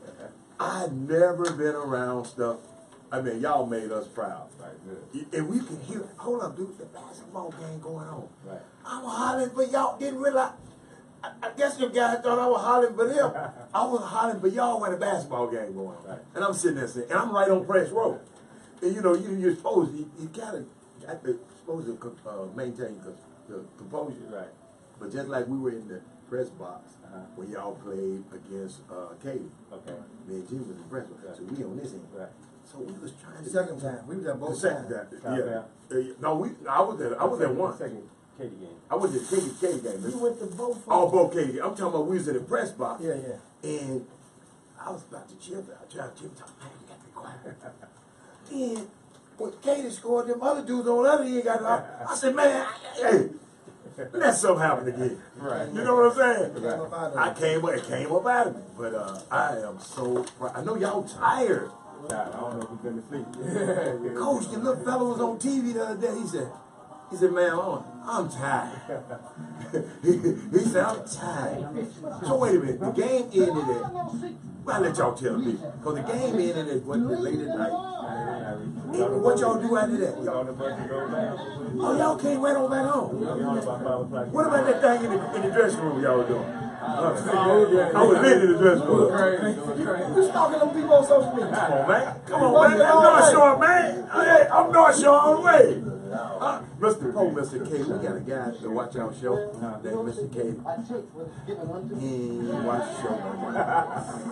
I never been around stuff. I mean, y'all made us proud. Right, good. And we can hear, hold up, dude, the basketball game going on. Right. I'm hollering for y'all, didn't realize. I guess you guys thought I was hollering for them. I was hollering for y'all when the basketball game going on. Right. And I'm sitting there saying, and I'm right on press row. And you know, you're supposed to, you gotta maintain the composure. Right. But just like we were in the press box when y'all played against Katie. Okay. Me and Jim was in the press box. So we on this end. Right. So we was trying The to second time, we was at the both second times. time. Yeah. No, I was at one. Second Katie game. I was at Katie game. You went to both of Oh, them. both Katie. I'm talking about we was in the press box. Yeah, yeah. And I was about to chill out. Jim talking, man, you gotta be quiet. Then when Katie scored, them other dudes on the other end got out. I said, man, hey, let something happen again. Right. You know what I'm saying? Came up out of I it. it came up out of me. But I am so proud. I know y'all tired. God, I don't know if we're gonna sleep. Coach, the little fella was on TV the other day. He said, He said, man, I'm tired. he said, I'm tired. So wait a minute, the game ended at, well, I'll let y'all tell me, because the game ended at what, late at night. What y'all do after that? Oh, y'all came right on back home. What about that thing in the dressing room y'all were doing? I was lit in the dressing room. You stalking them people on social media? Come on, man. Come on, man. I'm North Shore, man. Hey, I'm North Shore all the way. Mr. K, we got a guy to watch our show named Mr. K. He ain't watch the show no more.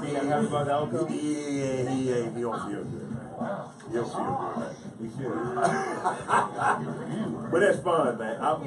He ain't happy about the outcome? He don't feel good, man. He don't feel good, man. We should. But that's fun, man. I'm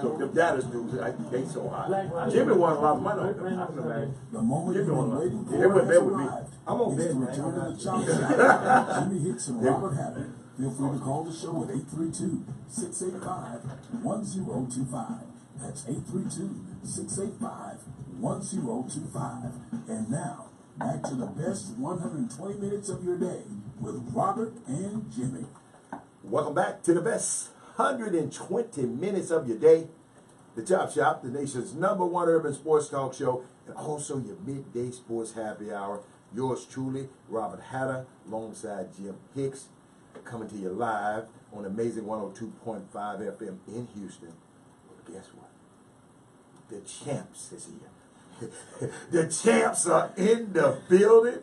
took them Dallas dudes, they so hot. Jimmy won a lot of money on them. The moment you've been waiting for They went there with me. I'm on is bed, the man. return of the chop shop. Jimmy Hicks and Robert Hammond. Feel free to call the show at 832-685-1025. That's 832-685-1025. And now, back to the best 120 minutes of your day with Robert and Jimmy. Welcome back to the best 120 minutes of your day. The Chop Shop, the nation's #1 urban sports talk show, and also your midday sports happy hour. Yours truly, Robert Hatter, alongside Jim Hicks, coming to you live on Amazing 102.5 FM in Houston. Well, guess what? The champs is here. The champs are in the building.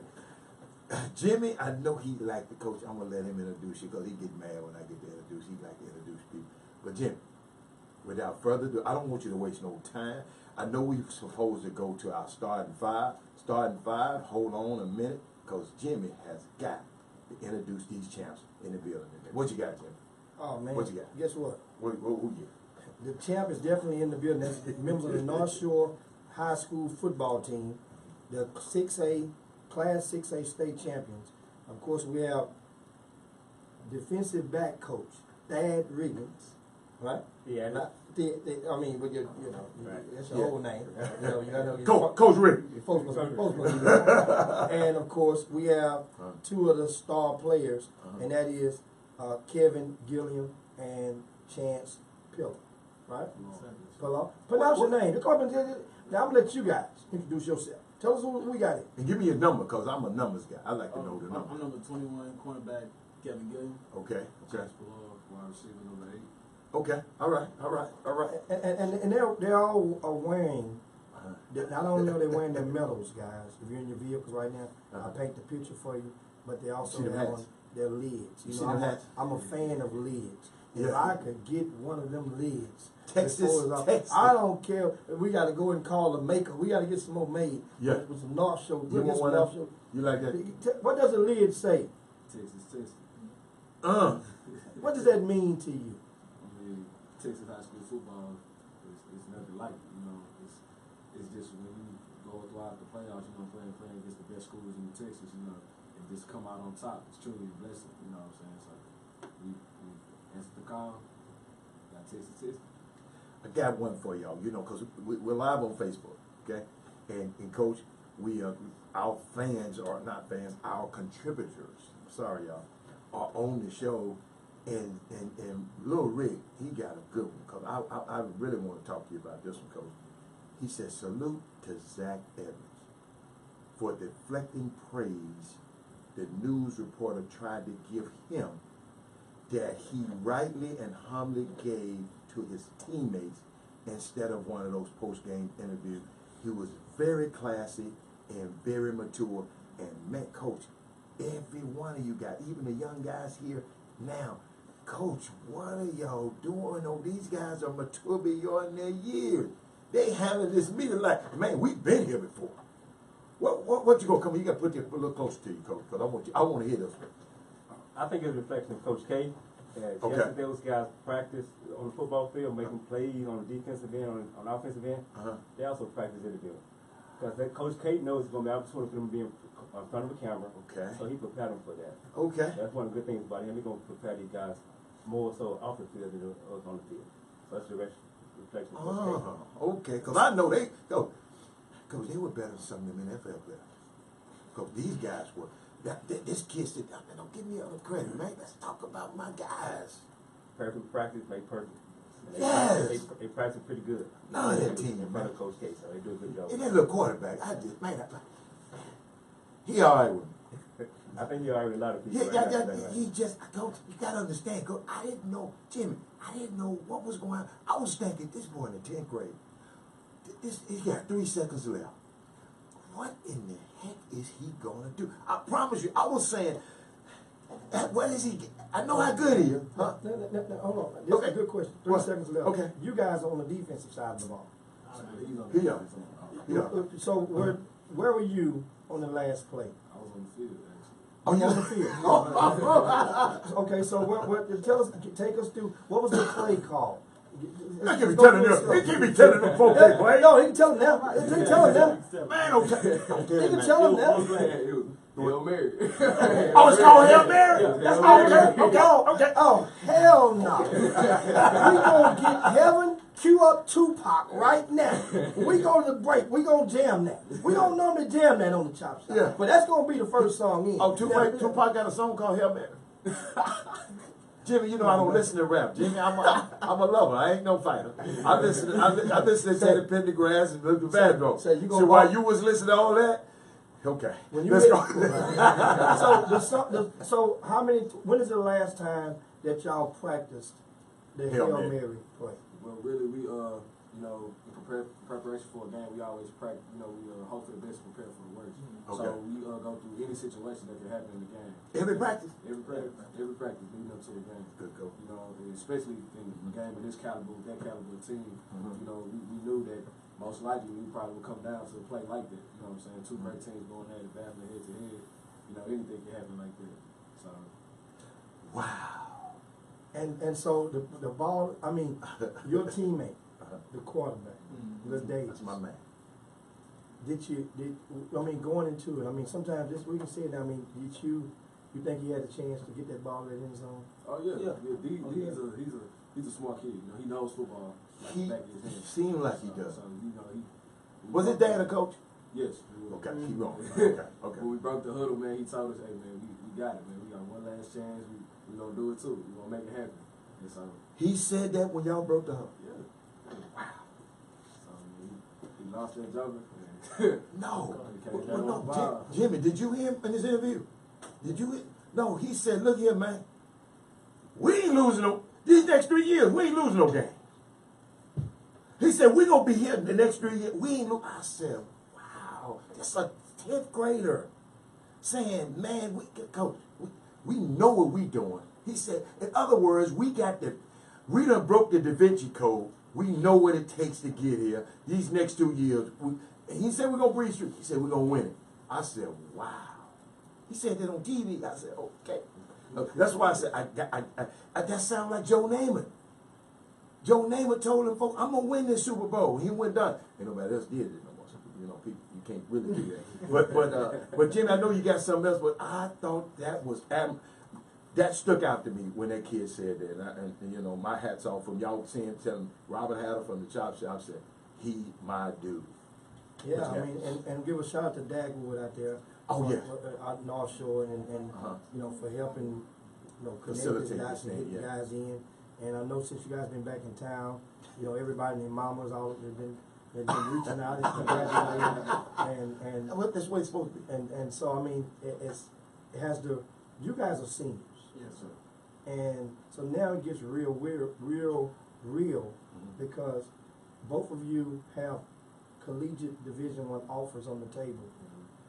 Jimmy, I know he like the coach. I'm going to let him introduce you because he get mad when I get to introduce. He like to introduce people. But Jimmy, without further ado, I don't want you to waste no time. I know we're supposed to go to our starting five. Starting five, hold on a minute, because Jimmy has got to introduce these champs in the building today. What you got, Jimmy? Oh, man. What you got? Guess what? Who you? The champ is definitely in the building. That's members of the North Shore High School football team, the 6A, Class 6A state champions. Of course, we have defensive back coach, Thad Riggins, right? Yeah, Not I mean, with your, Right. that's your Yeah. whole name. You gotta know Coach Rick. your folks must be that. And of course, we have two of the star players, and that is Kevin Gilliam and Chance Pillar, right? Pillar. Pronounce your name. Now I'm gonna let you guys introduce yourself. Tell us who we got here. And give me your number, because I'm a numbers guy. I like to know the number. I'm number 21, cornerback Kevin Gilliam. Okay. Chance Pillar, wide receiver number 8. Okay. All right. And they're all are wearing. Not only are they wearing their medals, guys. If you're in your vehicles right now, I'll paint the picture for you. But they also See them have hats? on their lids. You see them hats? I'm a fan of lids. If Yeah. I could get one of them lids, Texas. I don't care if we got to go and call the maker. We got to get some more made. Yeah. With some North Shore. You We'll get want some one North of Shore. them? You like that? What does a lid say? Texas. What does that mean to you? I mean, Texas high school football is nothing like it, It's just when you go throughout the playoffs, playing against the best schools in Texas, and just come out on top. It's truly a blessing, what I'm saying? So we answered the call, got Texas. I got one for y'all, because we're live on Facebook, okay? And Coach, our fans are not fans, our contributors, sorry y'all, are on the show. And Lil Rick, he got a good one, because I really want to talk to you about this one, Coach. He says, salute to Zach Evans for deflecting praise the news reporter tried to give him that he rightly and humbly gave to his teammates instead of one of those post-game interviews. He was very classy and very mature. And man, Coach, every one of you guys, even the young guys here now, Coach, what are y'all doing? Oh, these guys are mature beyond their years. They handle this meeting like, man, we've been here before. What you gonna come? You gotta put this a little closer to you, Coach, because I want to hear this one. I think it's a reflection of Coach K. Okay. Yesterday, those guys practice on the football field, making plays on the defensive end, on the offensive end. They also practice in the field. Because that Coach K knows it's going to be opportunity for them to be in front of a camera. Okay. So he prepared them for that. Okay. That's one of the good things about him. He's going to prepare these guys more so off the field than us on the field. So that's the reflection of Coach K. Okay, because I know Coach, they were better than some of them NFL players. Because these guys were. This kid said, "Don't give me other credit, man. Let's talk about my guys." Perfect practice make perfect And Yes. They practice pretty good. None of that team, In front man. of Coach K, so they do a good job. And that little quarterback, he all right with me. I think he already a lot of people. Right now, He just, Coach, you gotta understand, Coach, I didn't know, Jimmy, I didn't know what was going on. I was thinking, this boy in the 10th grade, he got 3 seconds left. What in the heck is he gonna do? I promise you, I was saying, what is he? I know how good he is. Huh? No, hold on. This is a good question. 3 What? seconds left. Okay. You guys are on the defensive side of the ball. He are. So where were you on the last play? I was on the field, actually. Oh, you on the field. Okay, so tell us, take us through, what was the play called? He can't be telling them folks they play. No, he can tell them now. He can tell them now. Man, don't tell He can tell them now. Hail Mary. Oh, it's called Hail Mary? That's all okay. Oh, hell no. We gonna get heaven, cue up Tupac right now. We go to the break. We gonna jam that. We don't normally jam that on the chop shop. Yeah. But that's gonna be the first song in. Oh, Tupac got a song called Hail Mary. Jimmy, you know I don't listen to rap. Jimmy, I'm a lover. I ain't no fighter. I listen to Teddy Pendergrass and Luther Vandross. So while you was listening to all that, okay. Let's go. So how many? When is the last time that y'all practiced the Hail Mary play? Well, really, we you know, in preparation for a game, we always practice. You know, we hope for the best, prepare for the worst. Okay. So we go through any situation that can happen in the game. Every practice. Every practice leading up to the game. Good go. You know, and especially in a game of this caliber, with that caliber of team. You know, we knew that most likely we probably would come down to a play like that. You know what I'm saying? Two great teams going at it, battling head to head. You know, anything can happen like that. So. Wow. And so the ball. I mean, your teammate, the quarterback, Lil Davis. That's my man. I mean, going into it, I mean, sometimes this we can see it. I mean, you think he had a chance to get that ball in the end zone? Oh yeah. He's a smart kid. You know, he knows football like the back of his hand. Seems like he does. So you know, he Was his dad a coach? Yes. He was. Okay, keep going. Okay. When we broke the huddle, man, he told us, "Hey, man, we got it, man. We got one last chance. We gonna do it too. We gonna make it happen." And so He said that when y'all broke the huddle. yeah. Wow. So he lost that joker. No. He came down on the No, ball. Jimmy, did you hear him in his interview? Did you hear? No, he said, look here, man. We ain't losing no, these next 3 years, we ain't losing no game. He said, we gonna be here the next 3 years. We ain't losing. I said, wow, that's a 10th grader saying, man, coach, we know what we doing. He said, in other words, we done broke the Da Vinci Code. We know what it takes to get here. These next 2 years, and he said we're gonna breeze through. He said we're gonna win it. I said, wow. He said that on TV. I said, okay. That's why I said that sounds like Joe Namath. Joe Namath told him, folks, I'm gonna win this Super Bowl. He went done. Ain't nobody else did it no more. You know, people, you can't really do that. But Jimmy, I know you got something else, but I thought that was that stuck out to me when that kid said that. And you know, my hat's off from y'all telling Robert Hatter from the Chop Shop said, he my dude. Yeah, I mean, and give a shout out to Dagwood out there. Oh, yeah. Out North Shore and you know, for helping, you know, connect these guys and get the guys in. And I know since you guys been back in town, you know, everybody and their mamas all they've been reaching out and congratulating and What that's what it's supposed to be. and so I mean it has the you guys are seniors. Yes, sir. And so now it gets real because both of you have collegiate Division I offers on the table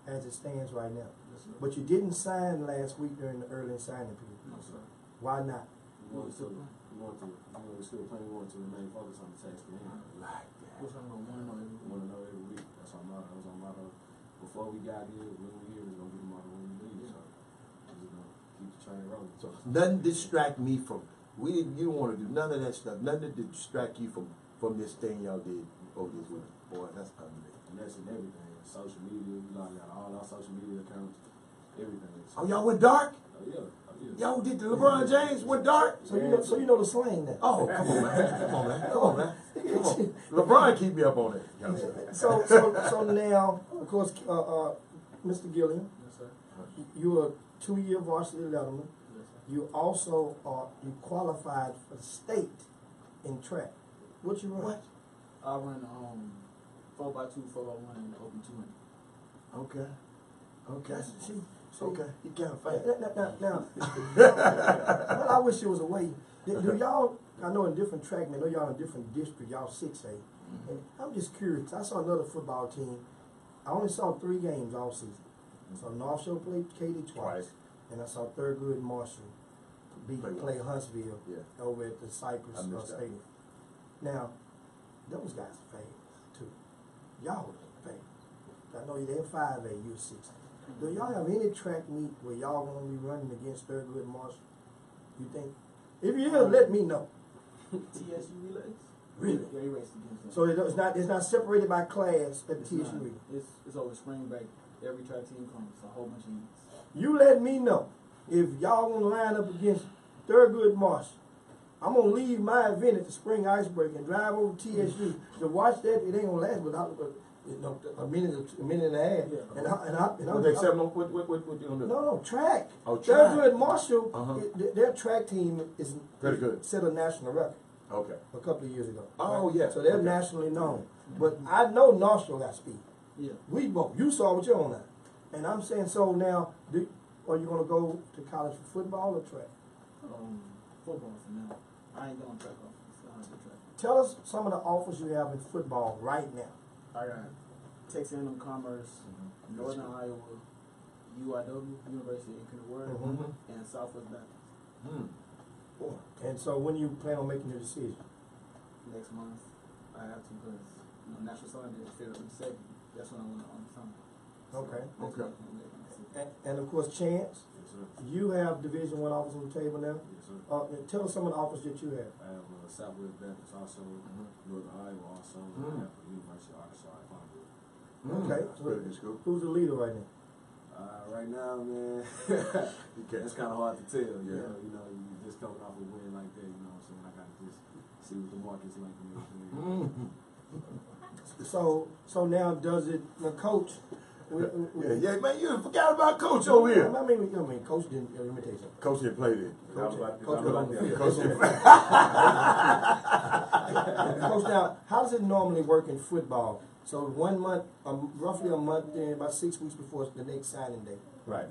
as it stands right now. Yes, sir. But you didn't sign last week during the early signing period. No, sir. Why not? We want to. We're still playing. We want to remain focused on the task at hand. Like that. We want to know every week. That's our motto. That was our motto before we got here. When we here, we're gonna get the motto when we leave. So we're just gonna keep the train rolling. So nothing distract me from. You don't want to do none of that stuff. Nothing to distract you from this thing y'all did over this week. Boy, that's unbelievable. And that's in everything. Social media. We got all our social media accounts. Everything. Oh, y'all went dark? Oh yeah. Y'all did the LeBron James went dark? So you know the slang now. Oh, come on, man. Come on, man. LeBron keep me up on it. So now, of course, Mr. Gilliam, Yes, sir. you're a 2-year varsity letterman. Yes, sir. You also you qualified for the state in track. What you run? What? I run 4x2, 4x1, and open 200. Okay. Okay. See, Okay. You kind of fast. Now, well, I wish there was a way. Do y'all? I know in different track, I know y'all in different districts. Y'all 6A. And I'm just curious. I saw another football team. I only saw 3 games all season. I saw North Shore play Katy twice, and I saw Thurgood Marshall play Huntsville over at the Cypress Stadium. Now, those guys are fast too. Y'all are fast. I know they're 5A, you're 6A. Do y'all have any track meet where y'all gonna be running against Thurgood Marshall? You think? If you do, let me know. TSU relays? Really? Yeah, he raced against them. So it's not separated by class at It's TSU. not. It's over spring break. Every track team comes. It's a whole bunch of heats. You let me know if y'all gonna line up against Thurgood Marshall. I'm gonna leave my event at the Spring Icebreaker and drive over to TSU to watch that. It ain't gonna last but a minute and a half. Yeah. What they accept? What you gonna do? No, track. Oh, track. Thurgood Marshall, their track team is Pretty good. set a national record Okay. a couple of years ago. Oh, right? yeah. So they're Okay. nationally known. But I know North Shore got speed. Yeah. We both. You saw with your own eye. And I'm saying, so now, are you going to go to college for football or track? Football for now. I ain't going track off. It's the track. Tell us some of the offers you have in football right now. I got Texas A&M Commerce, Northern Iowa, UIW, University of Infinite Word, and Southwest Baptist. And so when you plan on making your decision? Next month, I have to because National Signing Day is February 2nd. That's when I want to sign. Okay. Okay. And of course, Chance, Yes, sir. you have Division I offers on the table now. Yes, sir. Tell us some of the offers that you have. I have Southwest Baptist also, Northern Iowa also, and I have the University of Arkansas at Columbia. Okay. That's pretty good school. Who's the leader right now? Right now, man, it's kind of hard to tell. Yeah. You know, you just coming off a win like that. You know what I'm saying? I got to just see what the market's like and everything. So now does it, the coach? Yeah, man, you forgot about Coach over here. I mean, Coach didn't, let me tell you something. Coach didn't play there. Coach Coach was on the field. Coach didn't play. Coach, now, how does it normally work in football? So 1 month, roughly a month, then about 6 weeks before the next signing day. Right.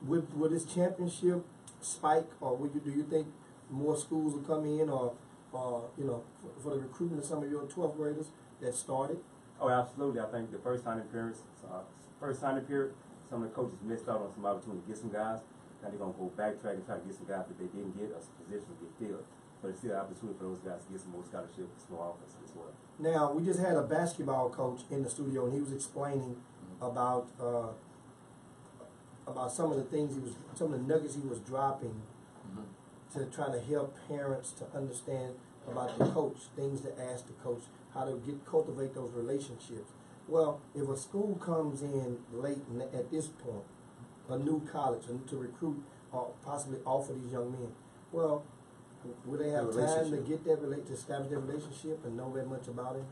Will this championship spike, or do you think more schools will come in, or for the recruitment of some of your 12th graders that started? Oh, absolutely. I think the first signing period, some of the coaches missed out on some opportunity to get some guys. Now they're going to go backtrack and try to get some guys that they didn't get, or some positions get filled. But it's still an opportunity for those guys to get some more scholarships, some more offers as well. Now, we just had a basketball coach in the studio, and he was explaining about some of the things some of the nuggets he was dropping to try to help parents to understand about the coach, things to ask the coach, how to cultivate those relationships. Well, if a school comes in late at this point, a new college, to recruit or possibly offer these young men, well, will they have time to get to establish their relationship and know that much about it?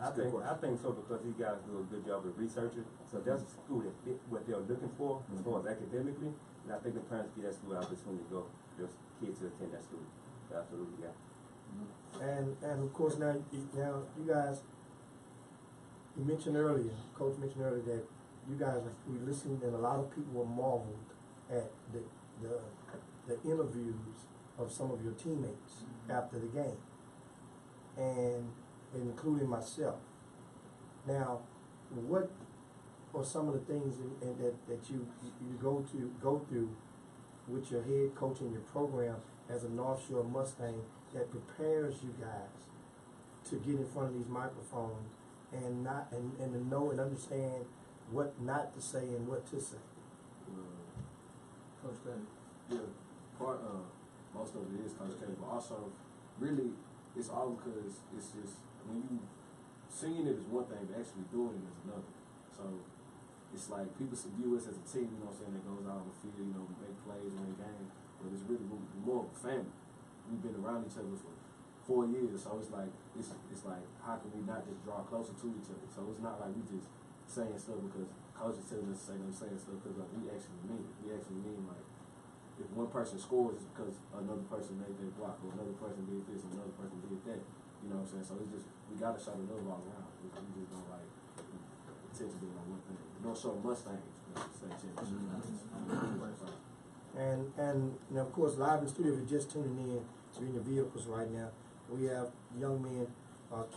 I think so, because these guys do a good job of researching. So that's a school that fit what they're looking for as far as academically. And I think the parents get that school an opportunity to go, their kids to attend that school. Absolutely, yeah. And of course now you guys, you mentioned earlier, Coach mentioned earlier that you guys we listened, and a lot of people were marveled at the interviews of some of your teammates after the game, and including myself. Now, what are some of the things that you go through with your head coach and your program as a North Shore Mustang that prepares you guys to get in front of these microphones and to know and understand what not to say and what to say? Coach Cuddy. Yeah, most of it is Coach K, but also really it's all because it's just when you seeing it is one thing, but actually doing it is another. So it's like people view us as a team, you know what I'm saying, that goes out on the field, make plays, win games, but it's really more of a family. We've been around each other for 4 years, so it's like how can we not just draw closer to each other? So it's not like we just saying stuff because coaches telling us to say them saying stuff because we actually mean it. We actually mean like if one person scores is because another person made their block, or another person did this, or another person did that. You know what I'm saying? So it's just, we gotta show the love all around. We just don't like attention being on one thing. We don't show much things, say championship. And of course, live in the studio, if you're just tuning in, we're in the vehicles right now. We have young men,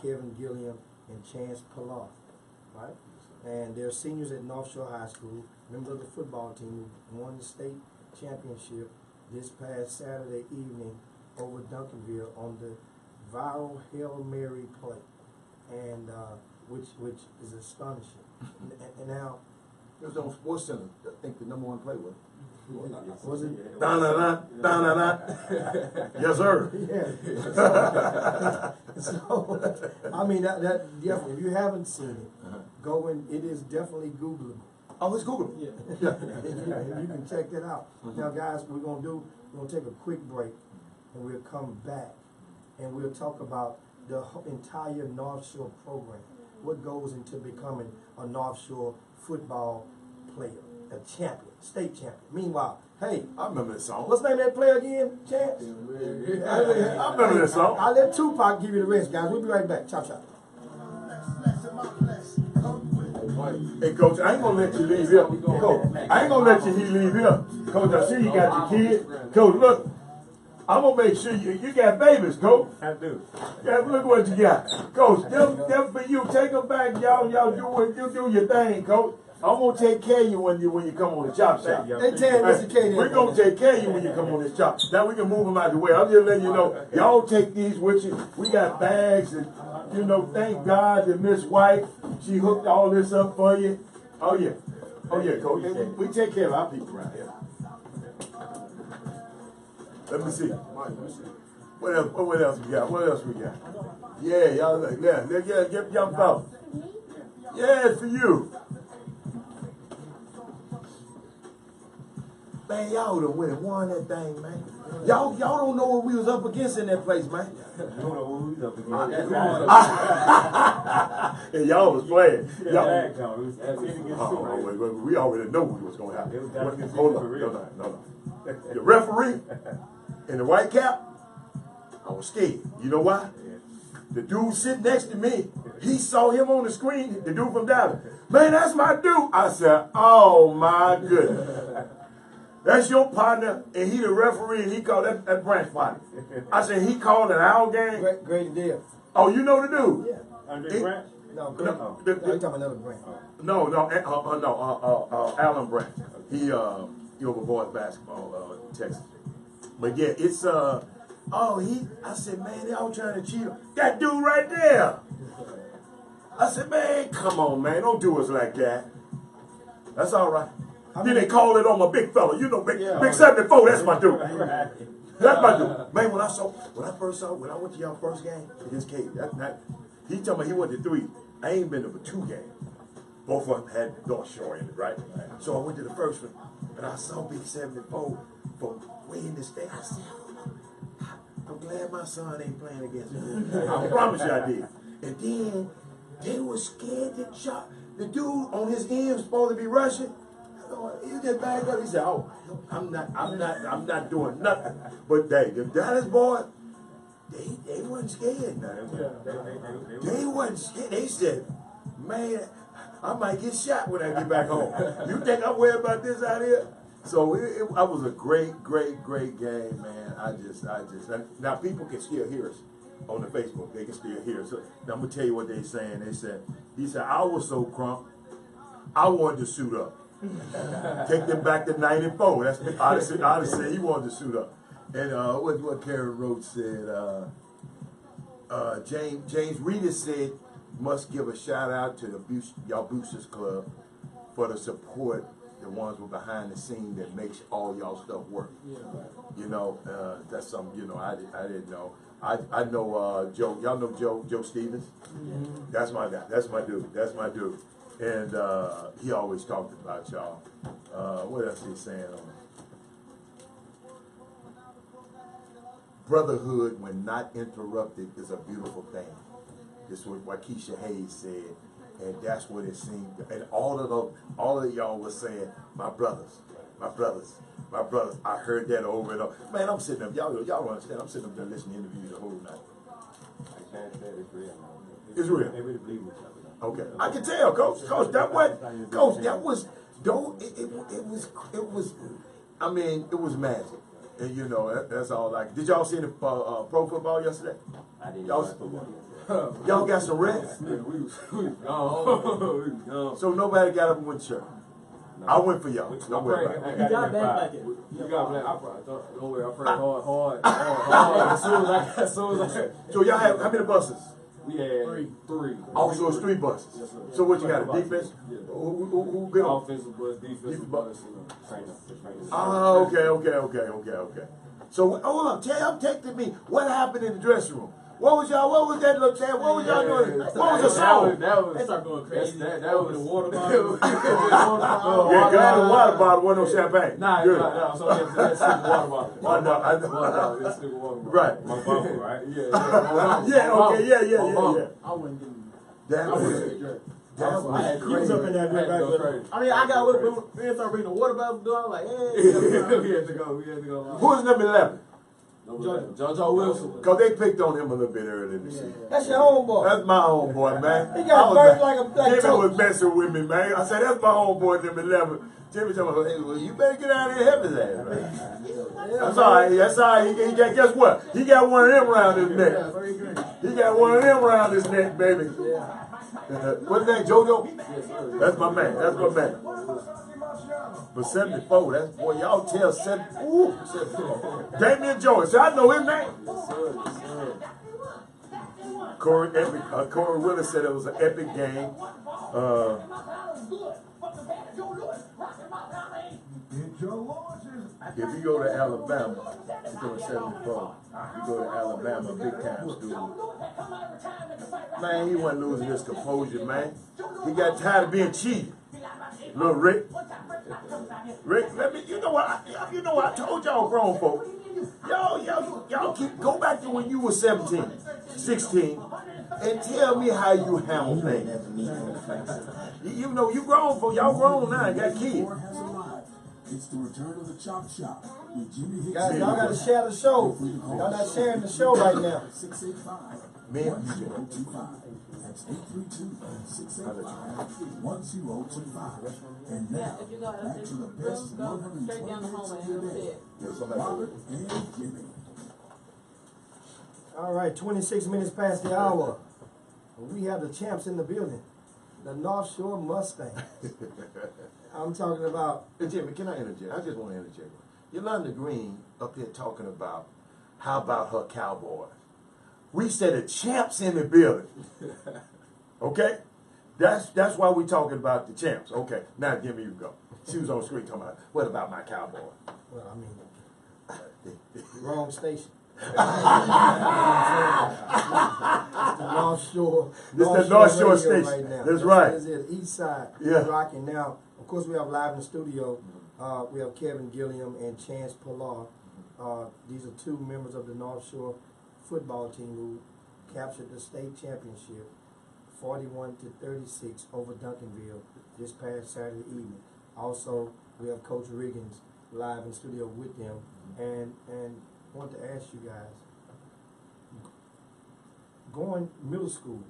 Kevin Gilliam and Chance Pilar, right? And they're seniors at North Shore High School, members of the football team who won the state championship this past Saturday evening over Duncanville on the viral Hail Mary play, and which is astonishing. And now, It was on Sports Center. I think the #1 play was. was it? Da-na-na. Yes, sir. Yeah. So, I mean, that definitely, if you haven't seen it, go in, it is definitely Googleable. Oh, it's Google. Yeah. And you can check that out. Now, guys, we're gonna take a quick break, and we'll come back, and we'll talk about the entire North Shore program, what goes into becoming a North Shore football player, a champion, state champion. Meanwhile, hey, I remember that song. what's the name of that player again, Chance? I remember that song. I'll let Tupac give you the rest, guys. We'll be right back. Chop, chop. Hey, Coach, I ain't gonna let you leave here. Coach, I ain't gonna let you leave here. Coach, I see you got your kid. Coach, look, I'm gonna make sure you got babies, Coach. I do. Yeah, look what you got. Coach, them for you. Take them back, y'all do your thing, Coach. I'm gonna take care of you when you come on the chop shop. They tell Mr. K. We're gonna take care of you when you come on this chop. Now we can move them out the way. I'm just letting you know, y'all take these with you. We got bags and, thank God that Miss White, she hooked all this up for you. Oh yeah, Coach. We take care of our people around here. Let me see. What else we got? What else we got? Yeah, y'all, get young fella. Yeah, it's for you. Man, y'all done won that thing, man. Y'all don't know what we was up against in that place, man. You don't know who we was up against. And y'all was playing. We already know what was going to happen. Hold on. No. The referee in the white cap, I was scared. You know why? The dude sitting next to me, he saw him on the screen, the dude from Dallas. Man, that's my dude. I said, oh my goodness. That's your partner, and he the referee, and he called that branch party. I said, he called an owl game. Great deal. Oh, you know the dude? Yeah. Andre Branch? No, great. No, you're talking about another brand. No, Alan Branch. He over boys basketball, Texas. But yeah, it's I said, man, they all trying to cheat him. That dude right there. I said, man, come on, man, don't do us like that. That's all right. Then they call it on my big fella. Big 74, that's my dude. That's my dude. Man, when I went to y'all first game against K, he told me he went to 3. I ain't been to but 2 games. Both of them had North Shore in it, right? So I went to the first one, and I saw Big 74 from way in the state. I said, I'm glad my son ain't playing against me. I promise you I did. And then they were scared to chop. The dude on his end was supposed to be rushing. He just backed up. He said, "Oh, I'm not doing nothing." But the Dallas boys, they wasn't scared. They wasn't scared. They said, "Man, I might get shot when I get back home." You think I'm worried about this out here? So it was a great game, man. I just now people can still hear us on the Facebook. They can still hear us. So now I'm gonna tell you what they saying. He said, I was so crunk, I wanted to suit up. Take them back to '94. That's I'd say he wanted to suit up. And what Karen Roach said, James Reeder said, must give a shout out to y'all Boosters Club for the support, the ones who are behind the scene that makes all y'all stuff work. That's something, I didn't know. I know Joe, y'all know Joe Stevens? Mm-hmm. That's my guy. That's my dude. And he always talked about y'all. What else he saying? Brotherhood, when not interrupted, is a beautiful thing. This is what Keisha Hayes said, and that's what it seemed. And all of y'all were saying, my brothers. My brothers, I heard that over and over. Man, I'm sitting up, y'all don't understand, I'm sitting up there listening to interviews the whole night. It's real, man. It's real. They really believe in each other. Okay, I can tell, Coach, that was, don't, it was, I mean, it was magic. And you know, that's all like, did y'all see the pro football yesterday? I didn't Y'all- watch football yesterday. Y'all got some rest? Yeah, we was gone. So nobody got up and went to church. No. I went for y'all. Don't worry about it. I got back like it. You got black. Don't worry. I prayed hard. As soon as I. So y'all have, how many buses? We had three. Also, it's 3 buses. Yes, sir. So what you got, a defense? Yeah. Who good? Offensive bus, defensive bus. Trainers. Oh, okay. So hold on, y'all texted me. What happened in the dressing room? What was that look at? What was y'all doing? What was the song? They start going crazy. That was the water bottle. Yeah, glad the water bottle wasn't no champagne. Good. So that's water bottle. I know. Water bottle. That's water bottle. Right. My mama, right? Yeah. I wouldn't give him. That was He was up in that red back. I mean, I got with me and started bringing the water bottle. I was like, hey. We had to go. Who was number 11? JoJo Wilson. Cause they picked on him a little bit earlier in the season. That's your homeboy. That's my homeboy, man. He got birds like a black Jimmy toad. was messing with me, man. I said, that's my homeboy, number 11. Jimmy told me, hey, well, you better get out there and help his ass, man. That's all right. That's all right. He got, guess what? He got one of them around his neck. He got one of them around his neck, baby. What's that, JoJo? That's my man. That's my man. But 74, that's, boy, y'all tell 70. Ooh, 74. Damian Jones. So I know his name. Corey Willis said it was an epic game. If you go to Alabama, it's on 74. You go to Alabama, big time school. Man, he wasn't losing his composure, man. He got tired of being cheated. Little Rick, let me. You know what? I told y'all, grown folk. Y'all keep go back to when you were 17, 16, and tell me how you handle things. You know, you grown folk. Y'all grown now. You got kids. It's the return of the Chop Shop with Jimmy Hicks. Guys, y'all gotta share the show. Y'all not sharing the show right now. 685-1025. That's 832-685-1025. And now, If you go back to the best go straight down the 120 hallway minutes and of go your day sit. with Robert and Jimmy. All right, 26 minutes past the hour. We have the champs in the building. The North Shore Mustangs. I'm talking about. Hey, Jimmy, can I interject? I just want to interject. Yolanda Green up here talking about how about her Cowboys. We said the champs in the building. Okay? That's why we talking about the champs. Okay, now Jimmy, you go. She was on the screen talking about, what about my Cowboys? Well, I mean, wrong station. The North Shore. This is the North Shore Radio station. right now. That's right. This is the East Side. Yeah. Rocking now. Of course, we have live in the studio. We have Kevin Gilliam and Chance Pillar. These are two members of the North Shore football team who captured the state championship 41-36 over Duncanville this past Saturday evening. Also, we have Coach Riggins live in the studio with them. And I want to ask you guys, going middle school,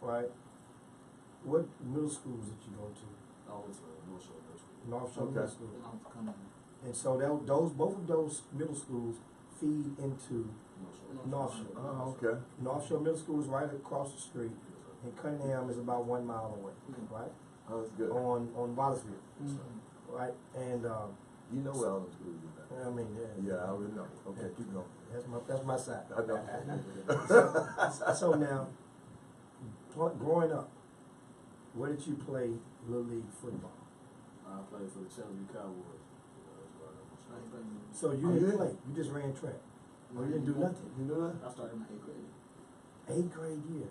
right? What middle schools did you go to? I went to North Shore Middle School. North Shore Okay. Middle School. And so both of those middle schools feed into North Shore. Oh, okay. North Shore Middle School is right across the street, and Cunningham is about 1 mile away, right? Oh, that's good. On Wallaceville, right? And You know where all those schools are. I mean, Yeah, I already know. Okay, keep going. that's my side. I know. So now, growing up, where did you play Little League football? I played for the Chelsea Cowboys. So you didn't play, you just ran track. Or you didn't do nothing. You know that? I started in my 8th grade. 8th grade year.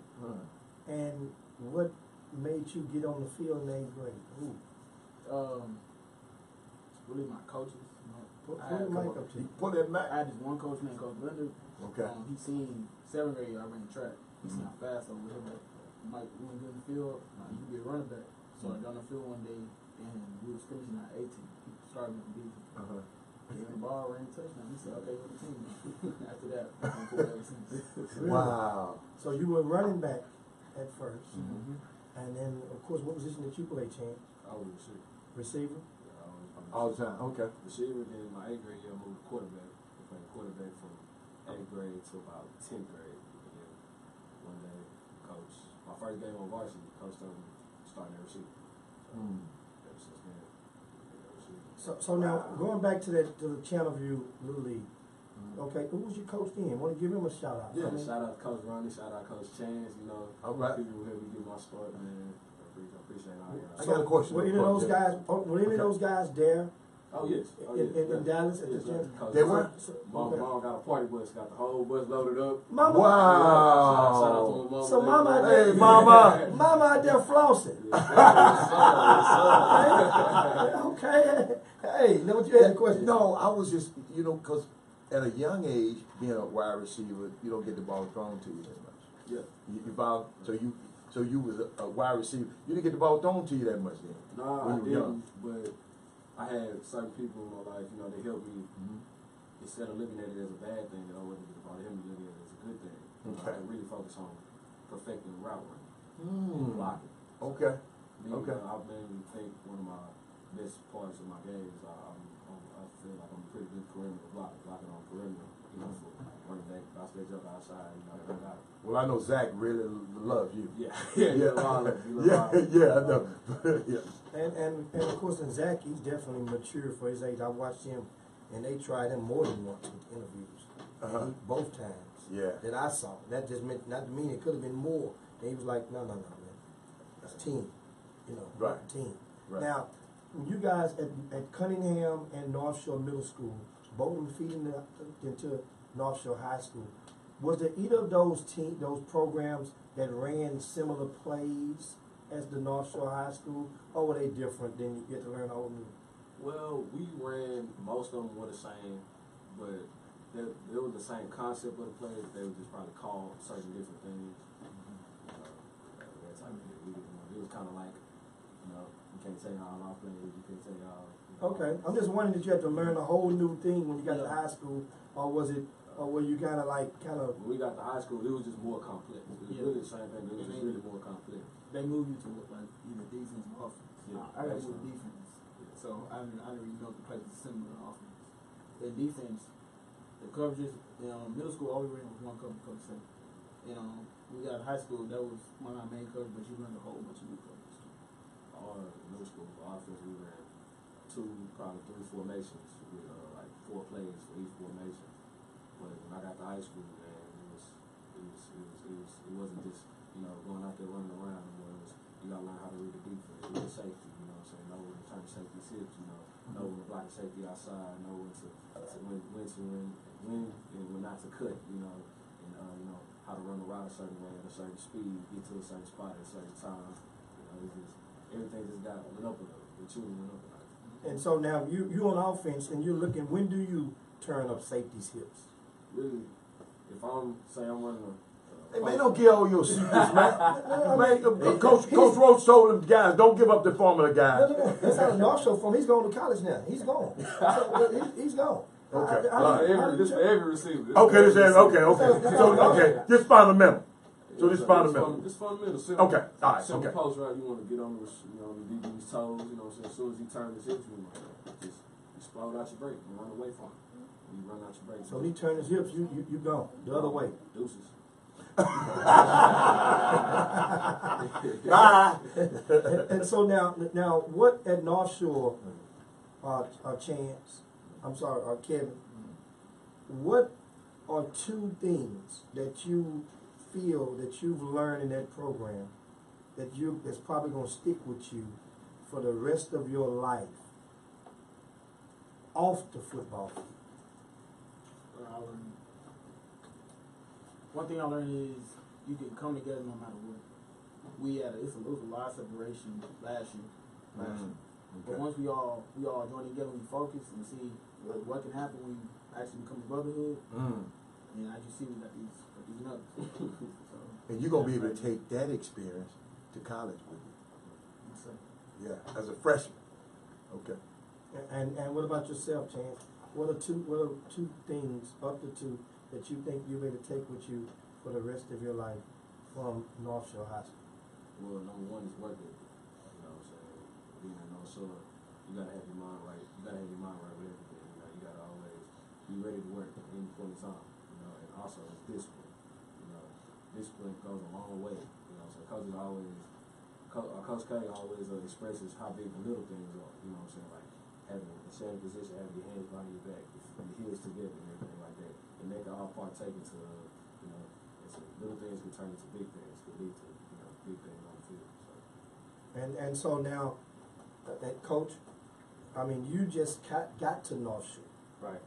And what made you get on the field in 8th grade? Ooh. Really my coaches. Put the mic up to you. Pull that back. I had this one coach named Coach Linder. Okay. He seen 7th grade year I ran track. He seen how fast I was. Like, Mike, we went to the field. You could be a running back. So I got on the field one day and we were scrimmaging at 18. started making defense. Uh-huh. Gave him the ball, ran a touchdown. He said, okay, with the team. After that, I've been cool ever since. Really? Wow. So you were running back at 1st, Mm-hmm. and then of course, what position did you play, Chance? I was a receiver. Receiver. Yeah, I always played All the time. Okay. receiver. Then my 8th grade year, I moved to quarterback. I played quarterback from 8th grade to about 10th grade. And then one day, coach, my first game on varsity, coach told me starting at receiver. So Mm. ever since then, at receiver. So now going back to the Channelview Little League. Okay, who was your coach then? Want to give him a shout out? Yeah, I mean, shout out to Coach Ronnie, shout out Coach Chance, you know. All right. People who helped me get my start, man. I appreciate all y'all. I got a question. Were any of those guys? Were any of those guys there Oh, yes. Oh, in, yes. in Dallas at Yes, the sir. time? Coach They Ronnie. were? Mom, Okay. mom got a party bus, got the whole bus loaded up. Mama. Wow. Shout out to my mama. So mama out Hey, there, mama. mama out there flossing. Yes, Okay. Hey, know what you had a question? No, I was just, because at a young age, being a wide receiver, you don't get the ball thrown to you that much. Yeah. You follow? So you was a wide receiver. You didn't get the ball thrown to you that much then. Nah, When I you were young. didn't, but I had certain people in my life, they helped me. Instead of looking at it as a bad thing that I wasn't getting the ball, they helped me look at it as a good thing. Okay. I could really focus on perfecting route running, Mm. blocking. Okay. Me, Okay. I mainly think one of my best parts of my game is I feel like I'm a pretty good perimeter blocker, blocking on perimeter, for running back, bounce that jump outside, I got it. Well, I know Zach really loves you. Yeah, yeah, you love all of it. You love all of it. Yeah, I know. Yeah. And of course, in Zach, he's definitely mature for his age. I watched him, and they tried him more than once with interviews. Uh-huh. And both times Yeah. that I saw. That just meant not to mean it could have been more. And he was like, no, man, it's team. Right. Team. Right. Now, when you guys at Cunningham and North Shore Middle School, both of them feeding into North Shore High School, was there either of those programs that ran similar plays as the North Shore High School, or were they different? Then you get to learn all new. Well, we ran, most of them were the same, but they were the same concept of the play. They were just probably called certain different things. That type of thing. It was kind of like, you can't say all our plays, you can't say all. Okay, I'm just wondering if you had to learn a whole new thing when you got to high school, or were you kind of When we got to high school, it was just more complex. It was really the same thing, but it was just really more complex. They moved you to like either defense or offense. Yeah, I got basically. with defense, so I didn't really know the plays similar to offense. In defense, the coverages, middle school all we ran was one cover set. We got high school, that was one of our main covers, but you learned a whole bunch of new covers too. Our middle school for offense, we ran 2, probably 3 formations with like 4 plays for each formation. But when I got to high school, man, it wasn't just going out there running around. You gotta learn how to read the defense, read the safety. You know what I'm saying? Know when to turn safety hips. Know when to block the safety outside. Know when and when not to cut. And how to run the route a certain way at a certain speed, get to a certain spot at a certain time. Everything just got went up a little. It truly went up a little. And so now you on offense, and you're looking. When do you turn up safety's hips? Really, if I'm running a Hey, man, don't get all your secrets, man. Coach Roach told them guys, don't give up the formula, guys. No. That's how the North Shore from. He's going to college now. He's gone. He's gone. Okay. This for every receiver. Okay, okay. Just fundamental. So this fundamental. This fundamental. Simple, Okay, all right, simple okay. post route. You want to get on the DB's toes. As soon as he turns his hips, just explode out your break and run away from him. You run out your break. So he turned his hips. You gone the other way. Deuces. And so now what at North Shore, Kevin, what are 2 things that you feel that you've learned in that program that's probably going to stick with you for the rest of your life off the football field? One thing I learned is you can come together no matter what. It was a lot of separation last year. But once we all join together, we focus and see what can happen when you actually become a brotherhood. And I just see we got these nuggets. So, And you're going to be able to take that experience to college with you. yes, sir. Yeah, as a freshman. Okay. And what about yourself, Chance? What are two things, up to two, that you think you're ready to take with you for the rest of your life from North Shore High School? Well, number one is work ethic. You know what I'm saying? Being in North Shore, you gotta have your mind right. You gotta have your mind right with everything. You know, you gotta always be ready to work at any point in time. You know, and also it's discipline. You know, discipline goes a long way. You know, so Coach K always expresses how big the little things are. You know what I'm saying? Like having a standing position, having your hands behind your back, your heels together, and everything like that, and they can all partake into, you know, little things can turn into big things, can lead to, you know, big things on the field. So. And so now, Coach, I mean, you just got to North Shore. Right.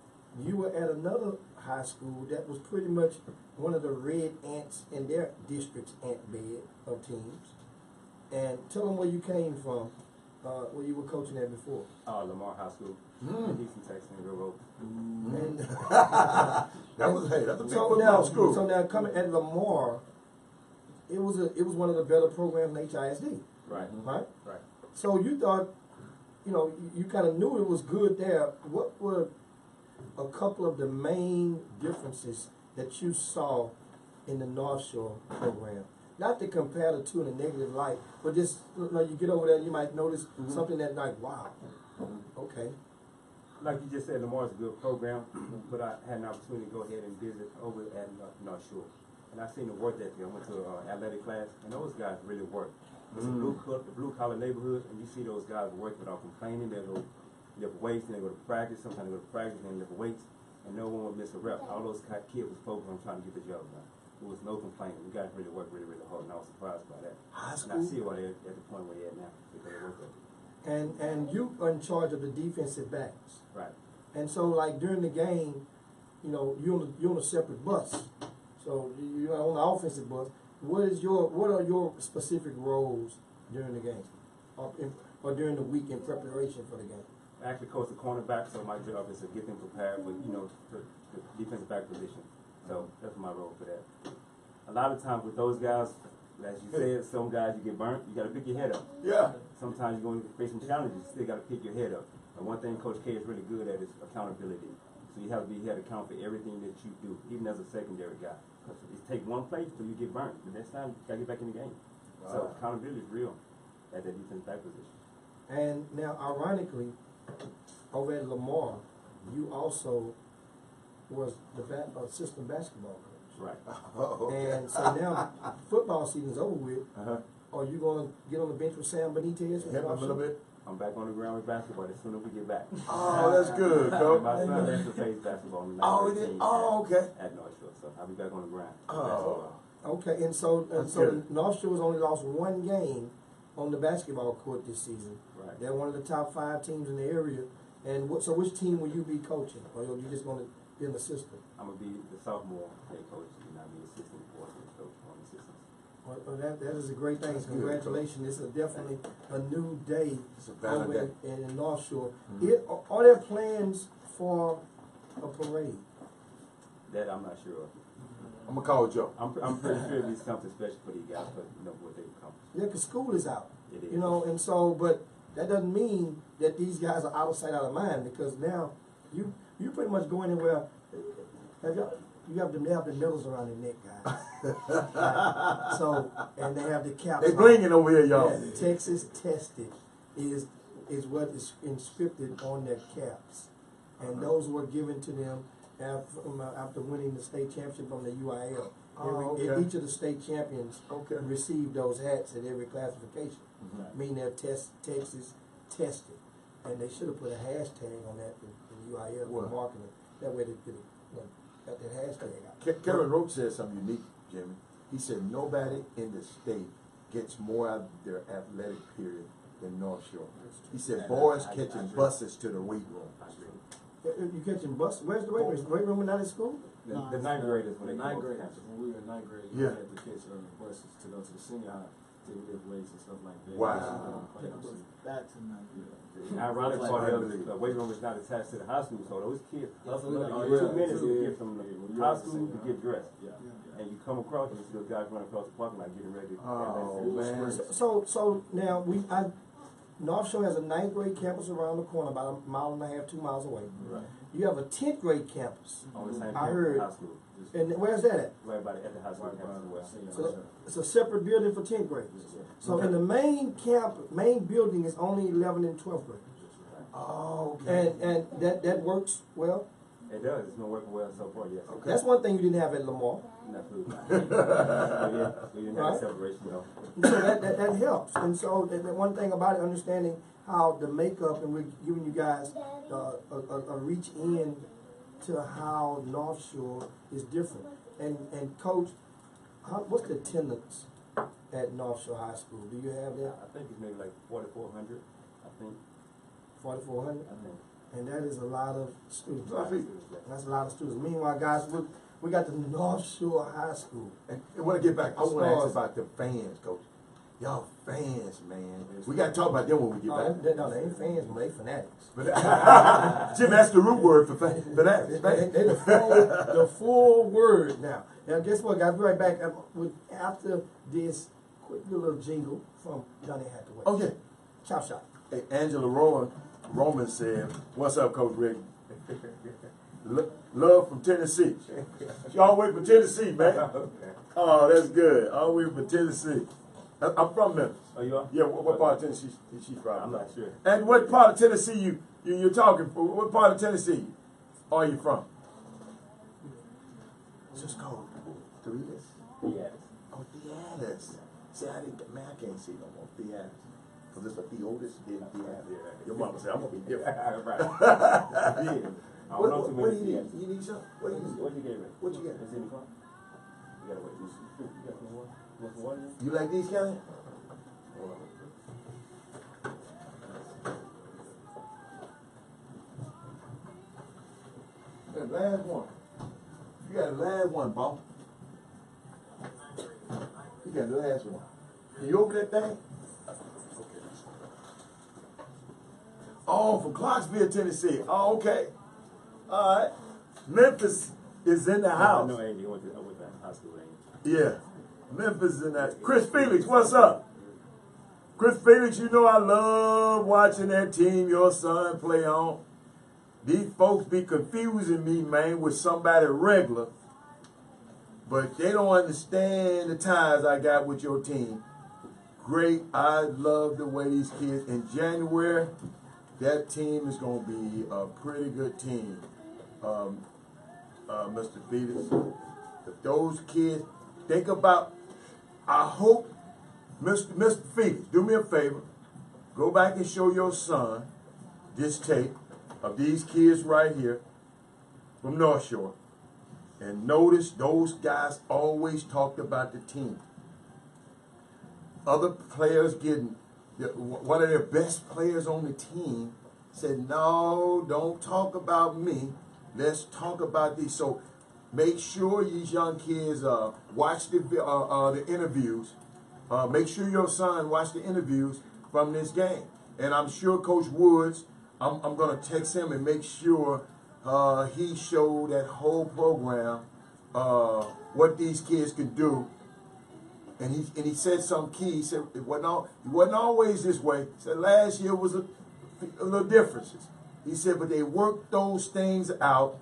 You were at another high school that was pretty much one of the red ants in their district's ant bed of teams. And tell them where you came from, where you were coaching at before. Lamar High School. Houston, Texas, and Railroad. And that's a big so football school. So now coming at Lamar, it was one of the better programs in HISD. Right. Right? Right. So you thought, you know, you kind of knew it was good there. What were a couple of the main differences that you saw in the North Shore program? Not to compare the two in a negative light, but just, you know, you get over there and you might notice something that like, wow, okay. Like you just said, Lamar's a good program, but I had an opportunity to go ahead and visit over at North Shore. And I seen the work ethic. I went to athletic class, and those guys really work. It's a blue collar neighborhood, and you see those guys work without complaining. They go lift weights, and they go to practice. Sometimes they go to practice and they lift weights, and no one would miss a rep. All those kids was focused on trying to get the job done. There was no complaining. You guys really work really, really hard, and I was surprised by that. And I see why they're at the point where they're at now. They work ethic. And you are in charge of the defensive backs. Right. And so like during the game, you know, you're on a separate bus. So you're on the offensive bus. What are your specific roles during the game? Or during the week in preparation for the game? I actually coach the cornerback, so my job is to get them prepared for, you know, for the defensive back position. So that's my role for that. A lot of times with those guys, as you said, some guys you get burnt, you got to pick your head up. Yeah. Sometimes you're going to face some challenges, you still got to pick your head up. And one thing Coach K is really good at is accountability. So you have to be here to account for everything that you do, even as a secondary guy. Because it takes one play till you get burnt. The next time, you got to get back in the game. Wow. So accountability is real at that defensive back position. And now, ironically, over at Lamar, you also was the assistant basketball coach. Right. Okay. And so now football season's over with. Are you going to get on the bench with Sam Benitez? Him a little bit. I'm back on the ground with basketball as soon as we get back. Oh, that's good, Coach. My son actually plays basketball in the okay. at North Shore, so I'll be back on the ground. Oh. Okay, and so North Shore's only lost one game on the basketball court this season. Right. They're one of the top 5 teams in the area. And so which team will you be coaching? Or are you just going to be an assistant? I'm going to be the sophomore head coach and I'll be assistant coordinator coach on the assistants. Well, that is a great thing. Congratulations. This is definitely a new day over in North Shore. Are there plans for a parade? That I'm not sure of. I'm going to call Joe. I'm pretty sure it'll be something special for these guys, but you know what they accomplish. Yeah, because school is out. It is. You know, and so, but that doesn't mean that these guys are out of sight, out of mind, because now you pretty much go anywhere. They have the medals around their neck, guys. Right. So, and they have the caps. They bring it over here, y'all. Yeah, Texas tested is what is inscripted on their caps, and those were given to them after winning the state championship from the UIL. Each of the state champions received those hats at every classification, meaning they're Texas tested, and they should have put a hashtag on that in UIL for marketing. That way they could got that hashtag out. Kevin Roach said something unique, Jimmy. He said nobody in the state gets more out of their athletic period than North Shore. He said boys catching buses to the weight room. You catching buses? Where's the weight room? Is the weight room not at school? The ninth graders when they ninth go graders. When we were in ninth grade, we had to catch buses to go to the senior high to lift weights and stuff like that. Wow. Back to ninth grade. Ironic part is the weight room is not attached to the high school, so those kids hustle up. 2 minutes to get from the high school to get dressed. And you come across and you see those guys running across the parking lot getting ready. Oh man! So now North Shore has a 9th grade campus around the corner, about a mile and a half, 2 miles away. Right. You have a 10th grade campus. On the same I campus, heard. high school. And where's that at? Right about at the high school campus as well. So it's a separate building for 10th graders. Yes, sir. So in the main building is only 11th and 12th graders. Oh, okay. And that works well. It does. It's been working well so far, yes. Okay. That's one thing you didn't have at Lamar. Absolutely. Yeah, we didn't have Right. a separation, though. So that helps. And so the one thing about it, understanding how the makeup, and we're giving you guys a reach in to how North Shore is different. And Coach, what's the attendance at North Shore High School? Do you have that? I think it's maybe like 4,400. I think. 4,400? I think. And that is a lot of students. Right. That's a lot of students. Meanwhile, guys, we got the North Shore High School. And when I get back, I want to ask about the fans, Coach. Y'all fans, man. We got to talk about them when we get back. No, they ain't fans, but they fanatics. Jim, that's the root word for fanatics. They the full word now. Now, guess what, guys? We'll be right back after this quick little jingle from Johnny Hathaway. Oh, yeah. Chop shop. Hey, Angela Roman said, "What's up, Coach Rick? Love from Tennessee. She all the way from Tennessee, man. Oh, that's good. All the way from Tennessee. I'm from Memphis. Oh, you are? Yeah, what part of Tennessee is she from? I'm not sure. And what part of Tennessee you're talking from? What part of Tennessee are you from? Just called Theatis. Yes. Oh, Theatis. See, I can't see no more Theatis. Because it's a Theotis, then Theatis. Your mama said, I'm going to be different. Right. Yeah. I don't know too What many do you yes. need? You need something? What do you need? What you get, man? What you get? It's in the car. You gotta wait. You got some water? You want some water? You like these, Kelly? Hold on. The last one. You got the last one, boss. You got the last one. Can you open that thing? Oh, from Clarksville, Tennessee. Oh, okay. All right. Memphis is in the house. No, Andy. I went to high school, Andy. Yeah. Memphis is in that. Chris Felix, what's up? Chris Felix, you know I love watching that team your son play on. These folks be confusing me, man, with somebody regular. But they don't understand the ties I got with your team. Great. I love the way these kids, in January, that team is going to be a pretty good team, Mr. Felix. If those kids, think about, I hope, Mr. Felix, do me a favor, go back and show your son this tape of these kids right here from North Shore. And notice those guys always talked about the team. Other players getting, one of their best players on the team said, no, don't talk about me. Let's talk about these. So make sure these young kids watch the interviews. Make sure your son watch the interviews from this game. And I'm sure Coach Woods, I'm going to text him and make sure he showed that whole program what these kids can do. And he said some key. He said it wasn't always this way. He said last year was a little differences. He said, but they worked those things out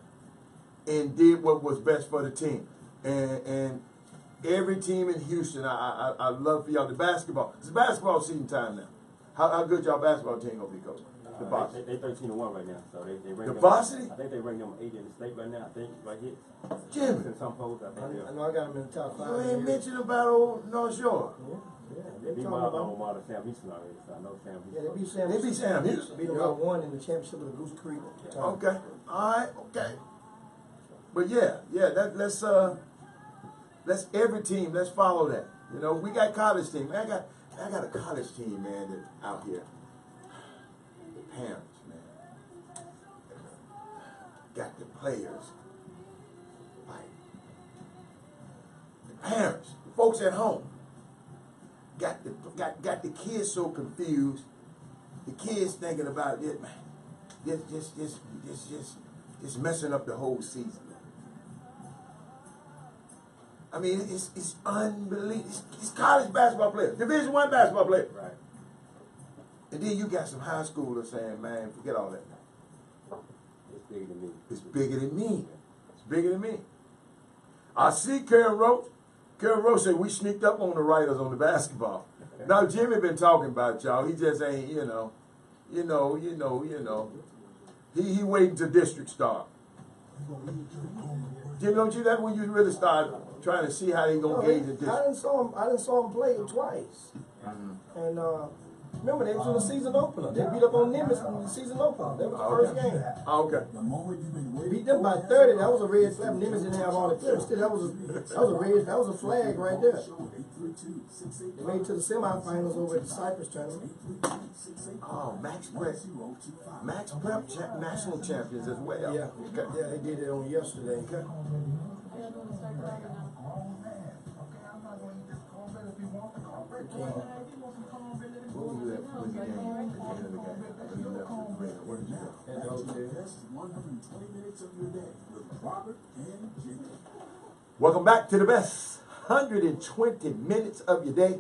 and did what was best for the team. And every team in Houston, I love for y'all the basketball. It's basketball season time now. How good y'all basketball team gonna be, Coach? The varsity. They 13-1 right now, so they rank The them. varsity? I think they rank them 8 in the state right now. I think right here. Jimmy, In some polls, I think I know I got them in the top 5. you ain't mentioned about old North Shore. Yeah, they they beat talking my about. alma mater, Sam Houston already. So I know Sam Houston. Yeah, they beat Sam. They beat Sam Houston. Beat them by 1 in the championship of the Goose Creek. Okay, all right, okay. But yeah, let's every team. Let's follow that. You know, we got college team. Man, I got a college team, man, that's out here. The parents, man, got the players. Like the parents, the folks at home, got the kids so confused. The kids thinking about it, man, just messing up the whole season. I mean, it's unbelievable. It's college basketball players, Division I basketball players. Right. And then you got some high schoolers saying, man, forget all that. It's bigger than me. It's bigger than me. It's bigger than me. I see Karen Roach. Karen Roach said we sneaked up on the writers on the basketball. Now Jimmy been talking about y'all. He just ain't, He waiting till district start. Jimmy, don't you that when you really start trying to see how they gonna gauge the district? I didn't saw him play twice. And remember they was in the season opener. They beat up on Nimitz in the season opener. That was the first game. Okay. The moment you've been waiting Beat them by 30. That was a red flag. Nimitz didn't have all the clear. Still, that was a flag right there. They made it to the semifinals over at the Cypress tournament. Oh, Max Prep national champions as well. Yeah, Okay. yeah, they did it on yesterday. Yeah, doing the start driving now. What were you at when the game? At the end of the game? When you left the arena, what did you do? and now the best 120 minutes of your day with Robert and Jimmy. Welcome back to the best 120 minutes of your day.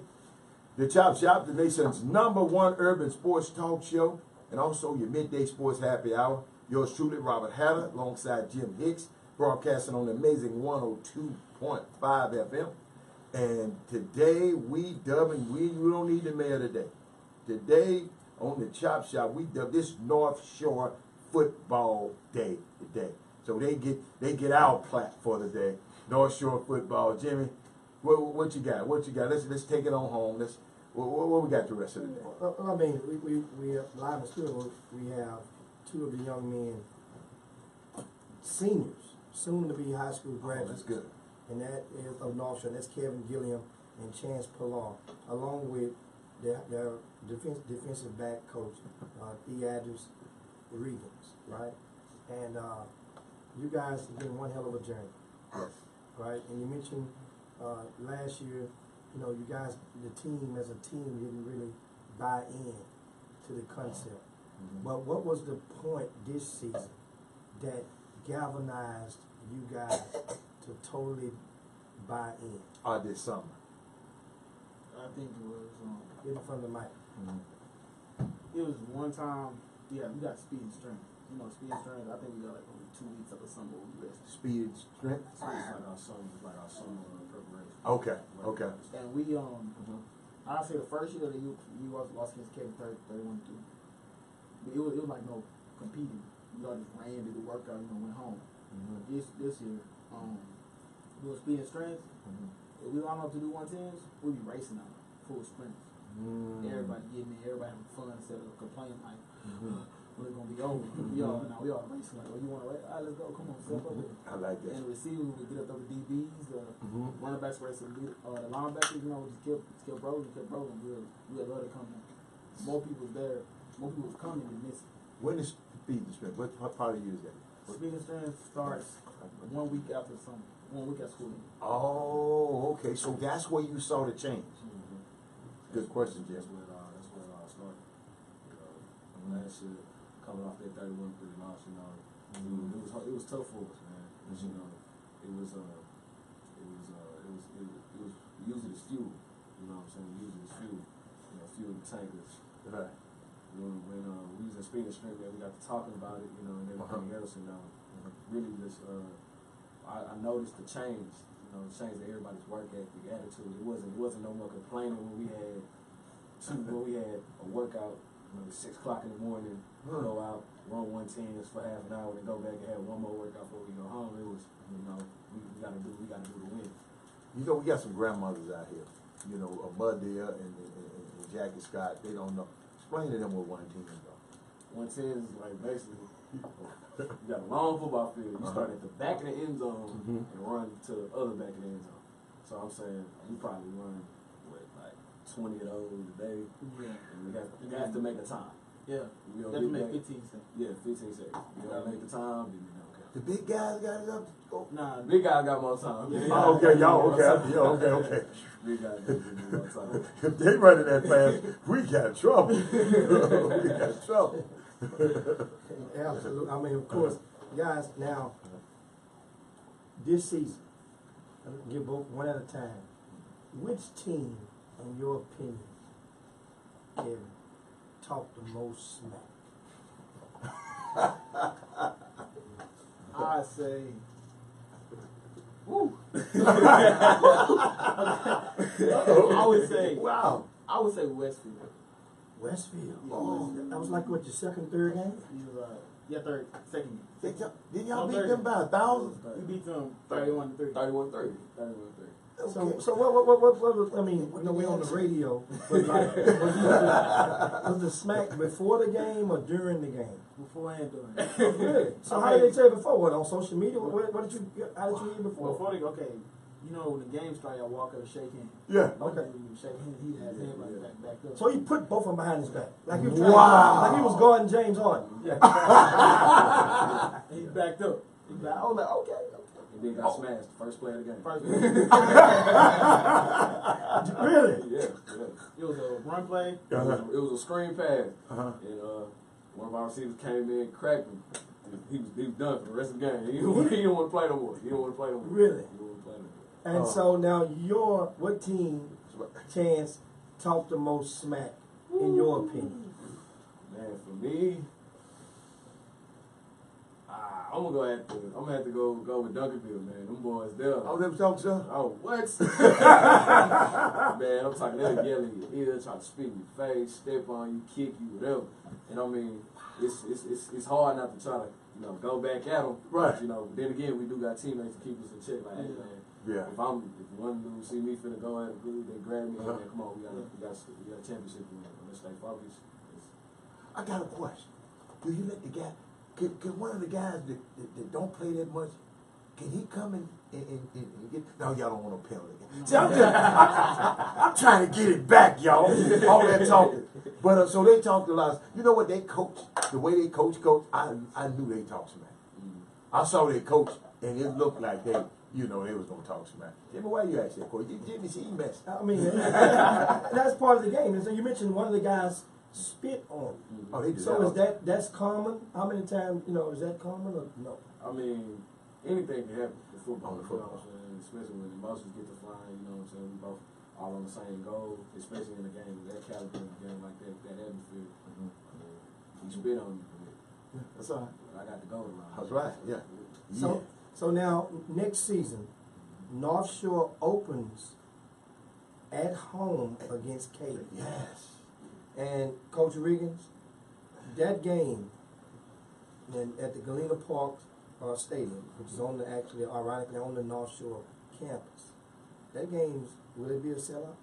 The Chop Shop, the nation's #1 urban sports talk show, and also your midday sports happy hour. Yours truly, Robert Hatter, alongside Jim Hicks, broadcasting on the amazing 102.5 FM. And today we don't need the mayor today. Today on the Chop Shop, we dub this North Shore Football Day today. So they get our plaque for the day. North Shore Football. Jimmy, what you got? What you got? Let's take it on home. What we got the rest of the day? Well, I mean, we live in studio. We have two of the young men, seniors, soon to be high school graduates. That's good. And that is of North Shore. That's Kevin Gilliam and Chance Pallon, along with their defensive back coach, Theadrus Regans, right? And you guys have been one hell of a journey, Yes. right? And you mentioned last year, you guys, the team as a team didn't really buy in to the concept. But what was the point this season that galvanized you guys to totally buy in? This summer. I think it was Get in front of the mic. it was one time. Yeah, we got speed and strength. Speed and strength. I think we got like only 2 weeks of the summer where we rested. Speed, strength. It's like our summer preparation. Okay. Okay. And we I say the first year that you lost against Kevin 31-2. But it was like no competing. We all just ran, did the workout, went home. This year, doing speed and strength. If we line up to do 110s, we'll be racing on full sprints. Everybody getting in, everybody having fun instead of complaining like, when it's gonna be over. We all racing like, oh, you wanna race? All right, let's go, come on, step up there. I like that. And the receivers would get up the DBs, the running backs racing, the linebackers, just kept rolling. We love to come in. More people's there, more people's coming than missing. When is speed and strength? What part of you is that? Speed and strength starts 1 week after summer, 1 week after school. Oh, okay. So that's where you saw the change. Good question, Jim. That's where it all started. Last year, coming off that 31-3 loss, it was tough for us, man. But, it was we used it as fuel. You know what I'm saying? We used it as fuel. Fuel the tankers. Right. When we was in speed and strength, man, we got to talking about it, and everything else, and really just I noticed the change. The change in everybody's work ethic, attitude. It wasn't no more complaining when we had a workout. At 6 o'clock in the morning, go out, run 110s for half an hour, and go back and have one more workout before we go home. It was, we gotta do the win. We got some grandmothers out here. A Bud there and Jackie Scott. They don't know. Explain to them what 110 is though. 110 is like basically you got a long football field. You start at the back of the end zone and run to the other back of the end zone. So I'm saying we probably run like 20 of those a day. Yeah. And we have to make the time. Yeah. We You have to make 15 seconds. Yeah, 15 seconds. You gotta make the time, then okay. The big guys got it up. Oh. Nah, Big guy got more time. Yeah. Oh, okay, y'all okay. Yeah, okay. Big guy got more time. If they running that fast, we got trouble. We got trouble. Absolutely. I mean, of course, guys, now, this season, I'll give both one at a time. Which team, in your opinion, Kevin, talk the most smack? I say, woo. I would say, Wow. I would say Westfield. Westfield. Yeah, Oh, Westfield. that was like what, your second, third game? He was yeah, second. Did y'all beat 30. them by 1,000? We beat them 31-3. 31-30. 31-30. So what I mean, you know, we're on the radio, but like, was the smack before the game or during the game? Before and during. Oh, really? So how did they tell you before? What, on social media? What did you, how did you hear before? Before they, okay, you know, when the game started, I walk up and shake hands. Yeah. Okay. Shake hands, he had his head like back up. So he put both of them behind his back, like he was trying, Wow. like he was guarding James Harden. Yeah. He backed up. I was like, okay. And then got smashed first play of the game. First Really? Yeah. it was a run play. It was a screen pass. Uh-huh. And one of our receivers came in, cracked him. He was done for the rest of the game. He didn't want to play no more. He didn't want to play no more. Really? He didn't want to play no more. And so now what team, Chance, talked the most smack, in your opinion? Man, for me, I'm gonna have to go with Duncanville, man. Them boys there. Oh, them talk, sir? Oh, what? Man, I'm talking, they'll yell in your ear, try to spit in your face, step on you, kick you, whatever. And I mean, it's hard not to try to, go back at them. Right. But, then again, we do got teammates to keep us in check. Like, hey, man, Yeah. if one dude see me finna go at a group, they grab me, man, come on, we got a championship. Let's stay focused. I got a question. Do you let the guy, can one of the guys that don't play that much, can he come and get, no, y'all don't want no penalty. See, I'm trying to get it back, y'all, all that talking. But, so they talked a lot. You know what, they coach, the way they coach, I knew they talked smack. I saw they coach, and it looked like they was going to talk smack. Jimmy, why you ask that question? Jimmy, see, he messed. I mean, that's part of the game. And so you mentioned one of the guys spit on you. Oh, they do So that. that's common? How many times, is that common or no? I mean, anything can happen in football. On the You know football. what I'm saying? Especially when emotions get to flying, you know what I'm saying? We both all on the same goal, especially in a game of that caliber, in a game like that atmosphere. He spit on you. That's all right. I got the goal line. That's right, yeah. So now, next season, North Shore opens at home against Caden. Yes. And Coach Riggins, that game at the Galena Park Stadium, which is ironically on the North Shore campus, that game's, will it be a sellout?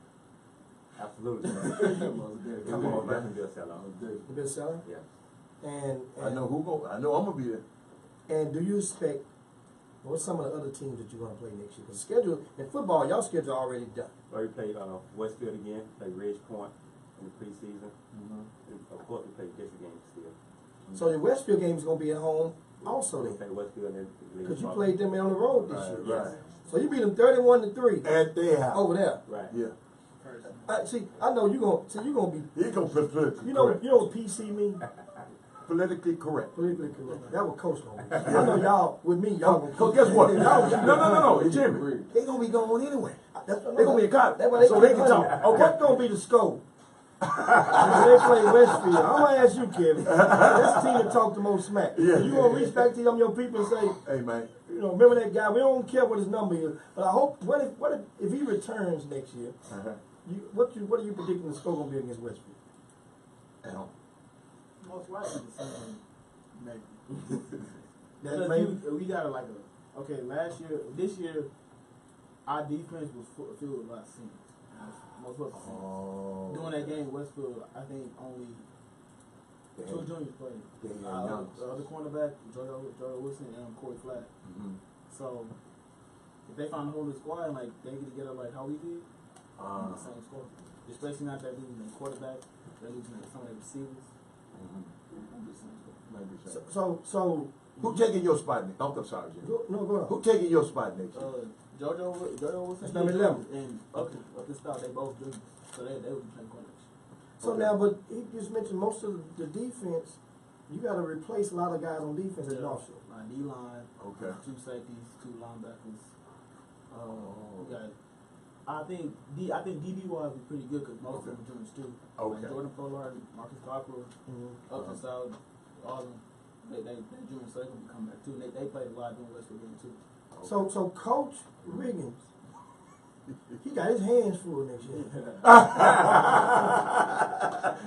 Absolutely. Most definitely. Come on, man. Be a sellout. Will it be a sellout? Yeah. And I know I'm going to be there. And do you expect, what's some of the other teams that you're going to play next year? Because schedule, in football, y'all schedule already done. We played Westfield again, played Ridge Point in the preseason. And of course, we played district games still. So the Westfield game is going to be at home also We then. played Westfield and then Because you played them on the road this year. Right. So you beat them 31-3 At their house. over there. Right. Yeah. I know you're going to be, He going to put politically you know correct. what PC mean? Politically correct. Politically correct. That what Coach going to be. I know y'all, with me, y'all going to Because guess what? Y'all gonna No, Jimmy. They going to be going anyway. That's They going to be in college. That's why So they can talk. Okay. What's going to be the scope? When they play Westfield, I'm going to ask you, Kevin. That's the team that talk the most smack. Yeah. You going to reach back to them, your people, and say, Hey, man. remember that guy? We don't care what his number is, but I hope if he returns next year, what are you predicting the score going to be against Westfield? At home. Most likely the same. Maybe. That Because may- we got this year, our defense was filled with a lot of seniors. Most of us. Oh. During that game, Westfield, I think only two juniors played. They had young. The other cornerback, Jordan Wilson, and Corey Flatt. So if they find a whole new squad and they get together like how we did, the same score. Especially not that losing their quarterback, they're losing some of their receivers. It'll be the same score. So Who taking your spot next? I'm sorry, Jimmy. go on. Who taking your spot next? Jojo Wilson, That's number 11. and up to start, they both juniors, so they would be playing corners. So now, but he just mentioned most of the defense. You got to replace a lot of guys on defense at North Shore. Line D-line, Okay. 2 safeties, 2 linebackers. We got I think DB wise is pretty good because most of them are juniors too. Okay. Like Jordan Pollard, Marcus Cockrell, Upton South, all of them. They juniors, so they can be coming back too. And they played a lot during West Virginia too. So Coach Riggins, he got his hands full next year.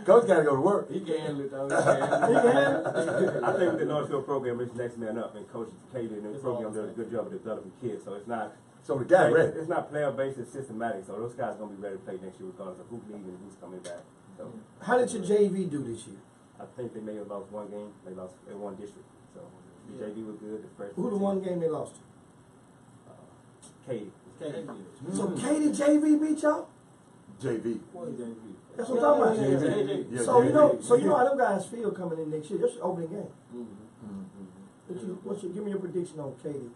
Coach gotta go to work. He can handle it though. I think with the Northfield program, it's next man up, and Coach Katie and the It's program all did a good job of developing kids. So it's not. So the guy ready. It's not player based, it's systematic. So those guys are gonna be ready to play next year, regardless of who's leaving and who's coming back. So How did your JV do this year? I think they may have lost one game. They won district. So the JV was good. The freshman. Who the one game they lost to? Katie. So Katie JV beat y'all? JV. That's what I'm talking about. JV. Yeah, So you JV. know how them guys feel coming in next year. That's your opening game. Mm-hmm. Give me your prediction on Katie?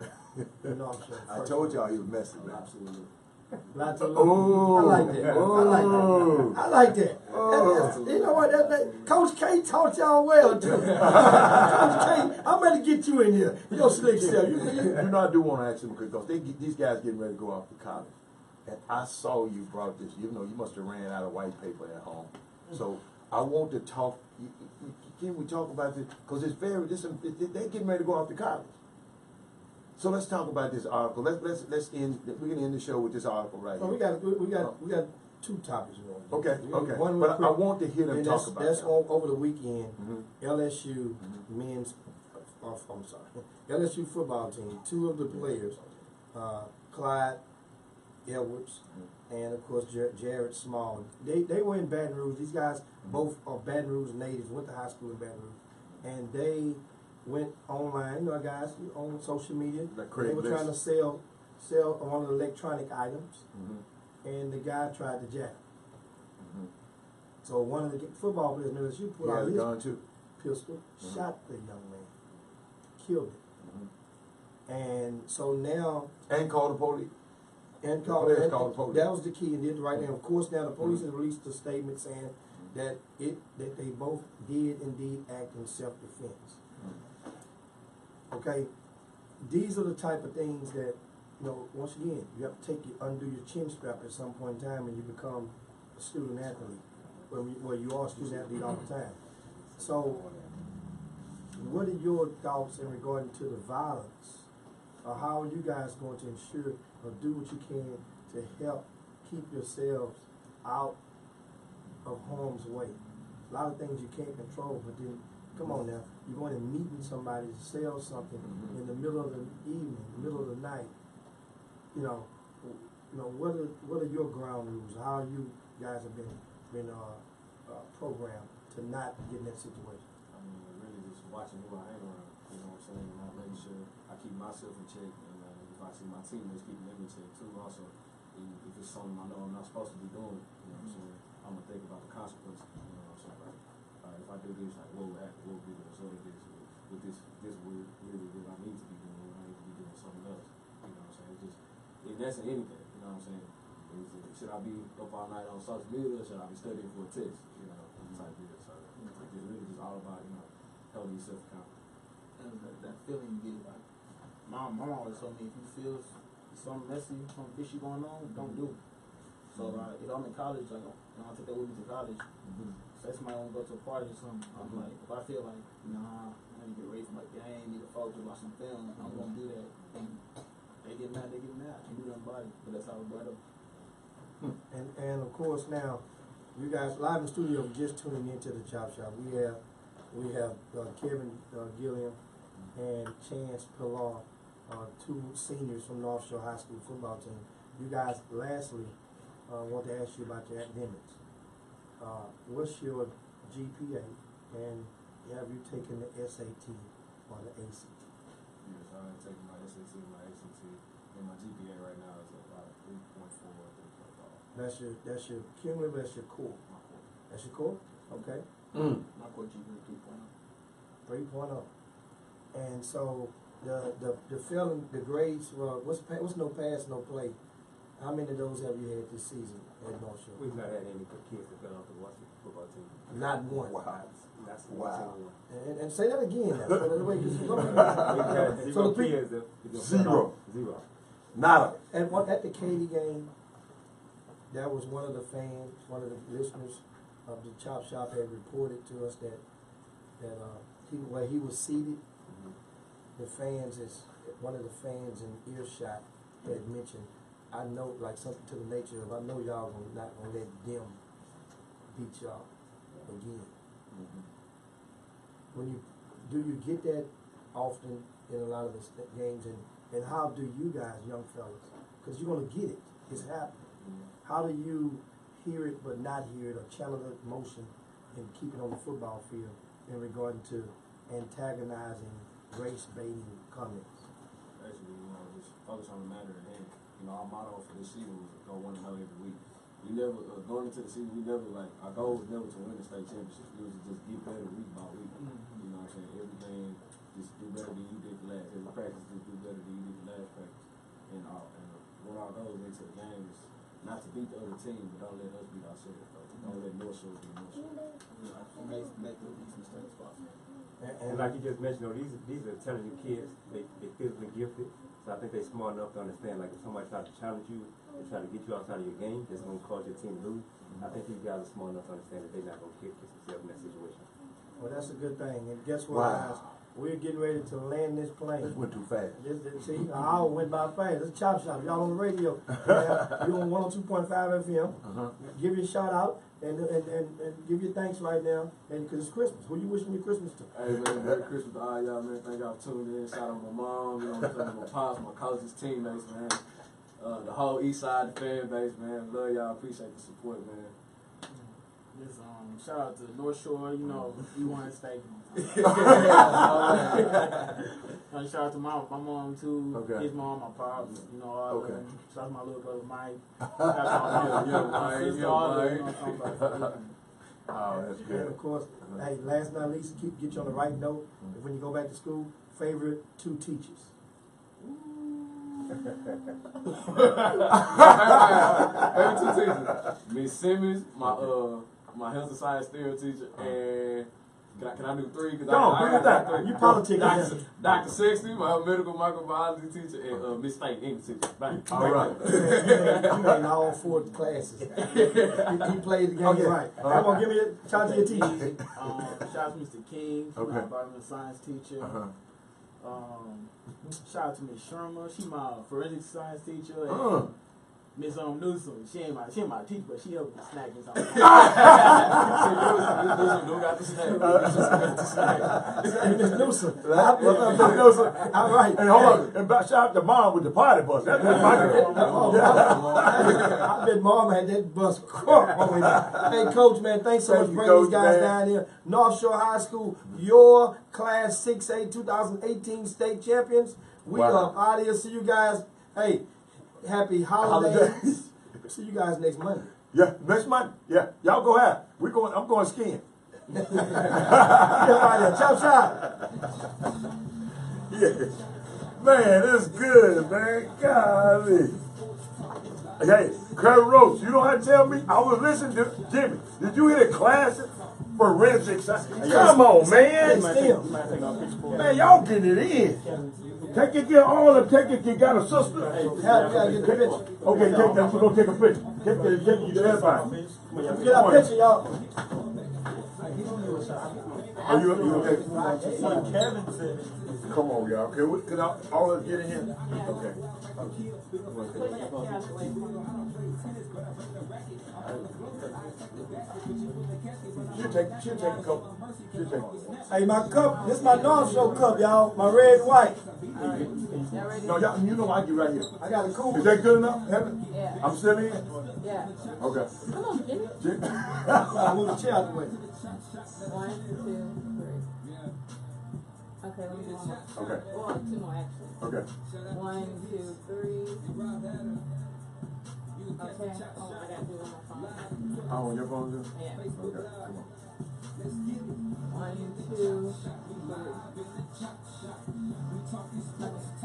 I told y'all he was messing, man. Absolutely. Oh. I like that. I like that. Oh. You know what? Coach K taught y'all well too. Coach K, I'm ready to get you in here. Your slick self. You know, I do want to ask him because these guys getting ready to go off to college. And I saw you brought this. You know, you must have ran out of white paper at home. So I want to talk. Can we talk about this? Because it's they're getting ready to go off to college. So let's talk about this article. Let's end. We're gonna end the show with this article right So here. we got two topics we want to do. Okay. One But real I quick. want to hear them And talk about that's that. over the weekend. Mhm. LSU men's. I'm sorry. LSU football team. Two of the players, Clyde Edwards, and of course Jared Small. They were in Baton Rouge. These guys both are Baton Rouge natives. Went to high school in Baton Rouge, and they went online. You know, guys on social media. Like They were Craigslist. trying to sell one of the electronic items, Mhm. and the guy tried to jack. Mhm. So one of the football players in LSU He put out has a his gun too. pistol, Mhm. shot the young man, killed him. Mhm. And so now, And call the police. and The players called the police. that was the key. And did right now, of course, now the police has released a statement saying that they both did indeed act in self-defense. Okay, these are the type of things that, you know, once again, you have to undo your chin strap at some point in time, and you become a student athlete. Well, you are a student athlete all the time. So, what are your thoughts in regard to the violence? Or how are you guys going to ensure or do what you can to help keep yourselves out of harm's way? A lot of things you can't control, but then, come on now, you're going to meet with somebody to sell something in the middle of the evening, middle of the night. You know, what are your ground rules? How you guys have been programmed to not get in that situation? I mean, really just watching who I hang around, you know what I'm saying, and I'm making sure I keep myself in check, and if I see my teammates keeping them in check too also, if it's something I know I'm not supposed to be doing, you know what I'm saying, I'm gonna think about the consequences, you know what I'm saying, like, if I do this, like, what will happen, what will be the result of this, with this really what I need to be doing, I need to be doing something else, you know what I'm saying, it's just, that's in anything, you know what I'm saying, should I be up all night on social media, or should I be studying for a test, you know, type deal, so, it's really just all about, you know, holding yourself accountable. And that feeling you get, like, mom always told me, if you feel something messy, something fishy going on, don't do it. So if I'm in college, like, I take that with me to college. Say somebody want to go to a party or something, I'm like, if I feel like, nah, I need to get ready for my game, need to focus, watch some film, I'm gonna do that. And they get mad, I can do nothing about it, but that's how we brought up. And of course now, you guys live in the studio just tuning into the Chop Shop. We have Kevin Gilliam and Chance Pilar, two seniors from North Shore High School football team. You guys, lastly, want to ask you about your academics. What's your GPA, and have you taken the SAT or the ACT? Yes, I'm taking my SAT and my ACT, and my GPA right now is about 3.4 or 3.5. That's your cumulative, that's your core. My core. That's your core? Okay. My core GPA 3.0. 3.0. And so the feeling, the grades, well, what's no pass, no play? How many of those have you had this season at North Shore? We've not had any kids that fell off the football team. Not one. That's Wow. And say that again now. We've had zero kids that Zero. Zero. Nada. At the Katy game, that was one of the fans, one of the listeners of the Chop Shop had reported to us that where he was seated, the fans one of the fans in earshot had mentioned, I know, like something to the nature of, I know y'all not gonna let them beat y'all again. Do you get that often in a lot of the games, and how do you guys, young fellas, because you're gonna get it, it's happening. How do you hear it but not hear it, or channel the emotion and keep it on the football field in regard to antagonizing, race baiting comments? Basically, just focus on the matter at hand. Our motto for this season was go 1-0 every week. We never, going into the season, our goal was never to win the state championship. It was to just get better week by week. You know what I'm saying? Everything, just do better than you did the last. Every practice, just do better than you did the last practice. And one of our goals into the game is not to beat the other team, but don't let us beat ourselves. Don't let North Shore beat North Shore. Make the least mistakes possible. And like you just mentioned, these are intelligent kids. They physically gifted. So I think they're smart enough to understand, like, if somebody tries to challenge you and try to get you outside of your game, that's going to cause your team to lose. I think these guys are smart enough to understand that they're not going to get themselves in that situation. Well, that's a good thing. And guess what, guys? We're getting ready to land this plane. This went too fast. See, an hour went by fast. It's a Chop Shop. Y'all on the radio. You're on 102.5 FM. Give your shout out and give your thanks right now. And because it's Christmas. Who you wishing your Christmas to? Hey man, Merry Christmas to all y'all, man. Thank y'all for tuning in. Shout out my mom, my pops, my coaches, teammates, man. The whole East Side, the fan base, man. Love y'all. Appreciate the support, man. Just shout out to North Shore, we want to stay. Shout out to my mom too, his mom, my pops, all of them. Shout out to my little brother Mike. Shout out to my sister, all of them. Oh, that's good. And of course, hey, last but not least, get you on the right note. When you go back to school, favorite 2 teachers. Favorite 2 teachers. Miss Simmons, my health and science theory teacher, and can I do 3? Cause I got 3. You politics. Dr. Sexton, my medical microbiology teacher, and Miss State English teacher. Bang. All right. You in all 4 classes. You played the game right. Come on, give me a shout out to your teacher. Shout out to Mr. King, my environmental science teacher. Shout out to Miss Sherma, she my forensic science teacher. And Miss Newsom, she ain't my teacher, but she helped with the snack and something. Newsom got the snack. Miss Newsom. All right. And hold on. And shout out to Mom with the party bus. That's my girl. I bet Mom had that bus crunk over there. Hey, Coach, man, thanks so much for bringing these guys down here. North Shore High School, your Class 6A 2018 state champions. We are out of here. See you guys. Hey, happy holidays. See you guys next Monday. Yeah, next Monday. Yeah, y'all go out. I'm going skiing. Get out here. Chop shop. Yeah. Man, it's good, man. Golly. Hey, Curry Roach, you don't have to tell me. I was listening to Jimmy. Did you hear the classic forensics? Come on, man. Man, y'all getting it in. Take it, get all of them. Take it, you got a sister. Okay, take that. We're going to take a picture. Get everybody. Get our picture, y'all. Are you okay? Come on, y'all. Can all of us get in here? Okay. She'll take a couple. Hey, my cup. This is my North Shore cup, y'all. My red and white. No, y'all, you know I get right here. I got a cool. Is that good enough, Heaven? Yeah. I'm still in? Yeah. Okay. Come on, Jimmy. I'll move the chair out the way. 1, 2, 3. Okay, let me do one more. Okay. Well, 2 more actually. Okay. 1, 2, 3. Okay. Oh, I gotta do one more phone. Oh, on your phone too? Yeah. Okay, come on. 1, 2, 3.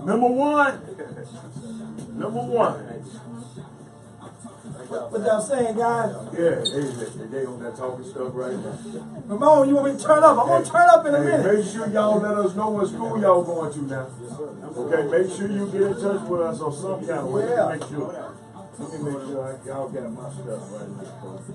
Number one. Number one. What y'all saying, guys? Yeah, they on that talking stuff right now. Ramon, you want me to turn up? I'm going to turn up in a minute. Make sure y'all let us know what school y'all going to now. Okay, make sure you get in touch with us on some kind of way. Yeah. Make sure. Let me make sure y'all got my stuff right now, folks.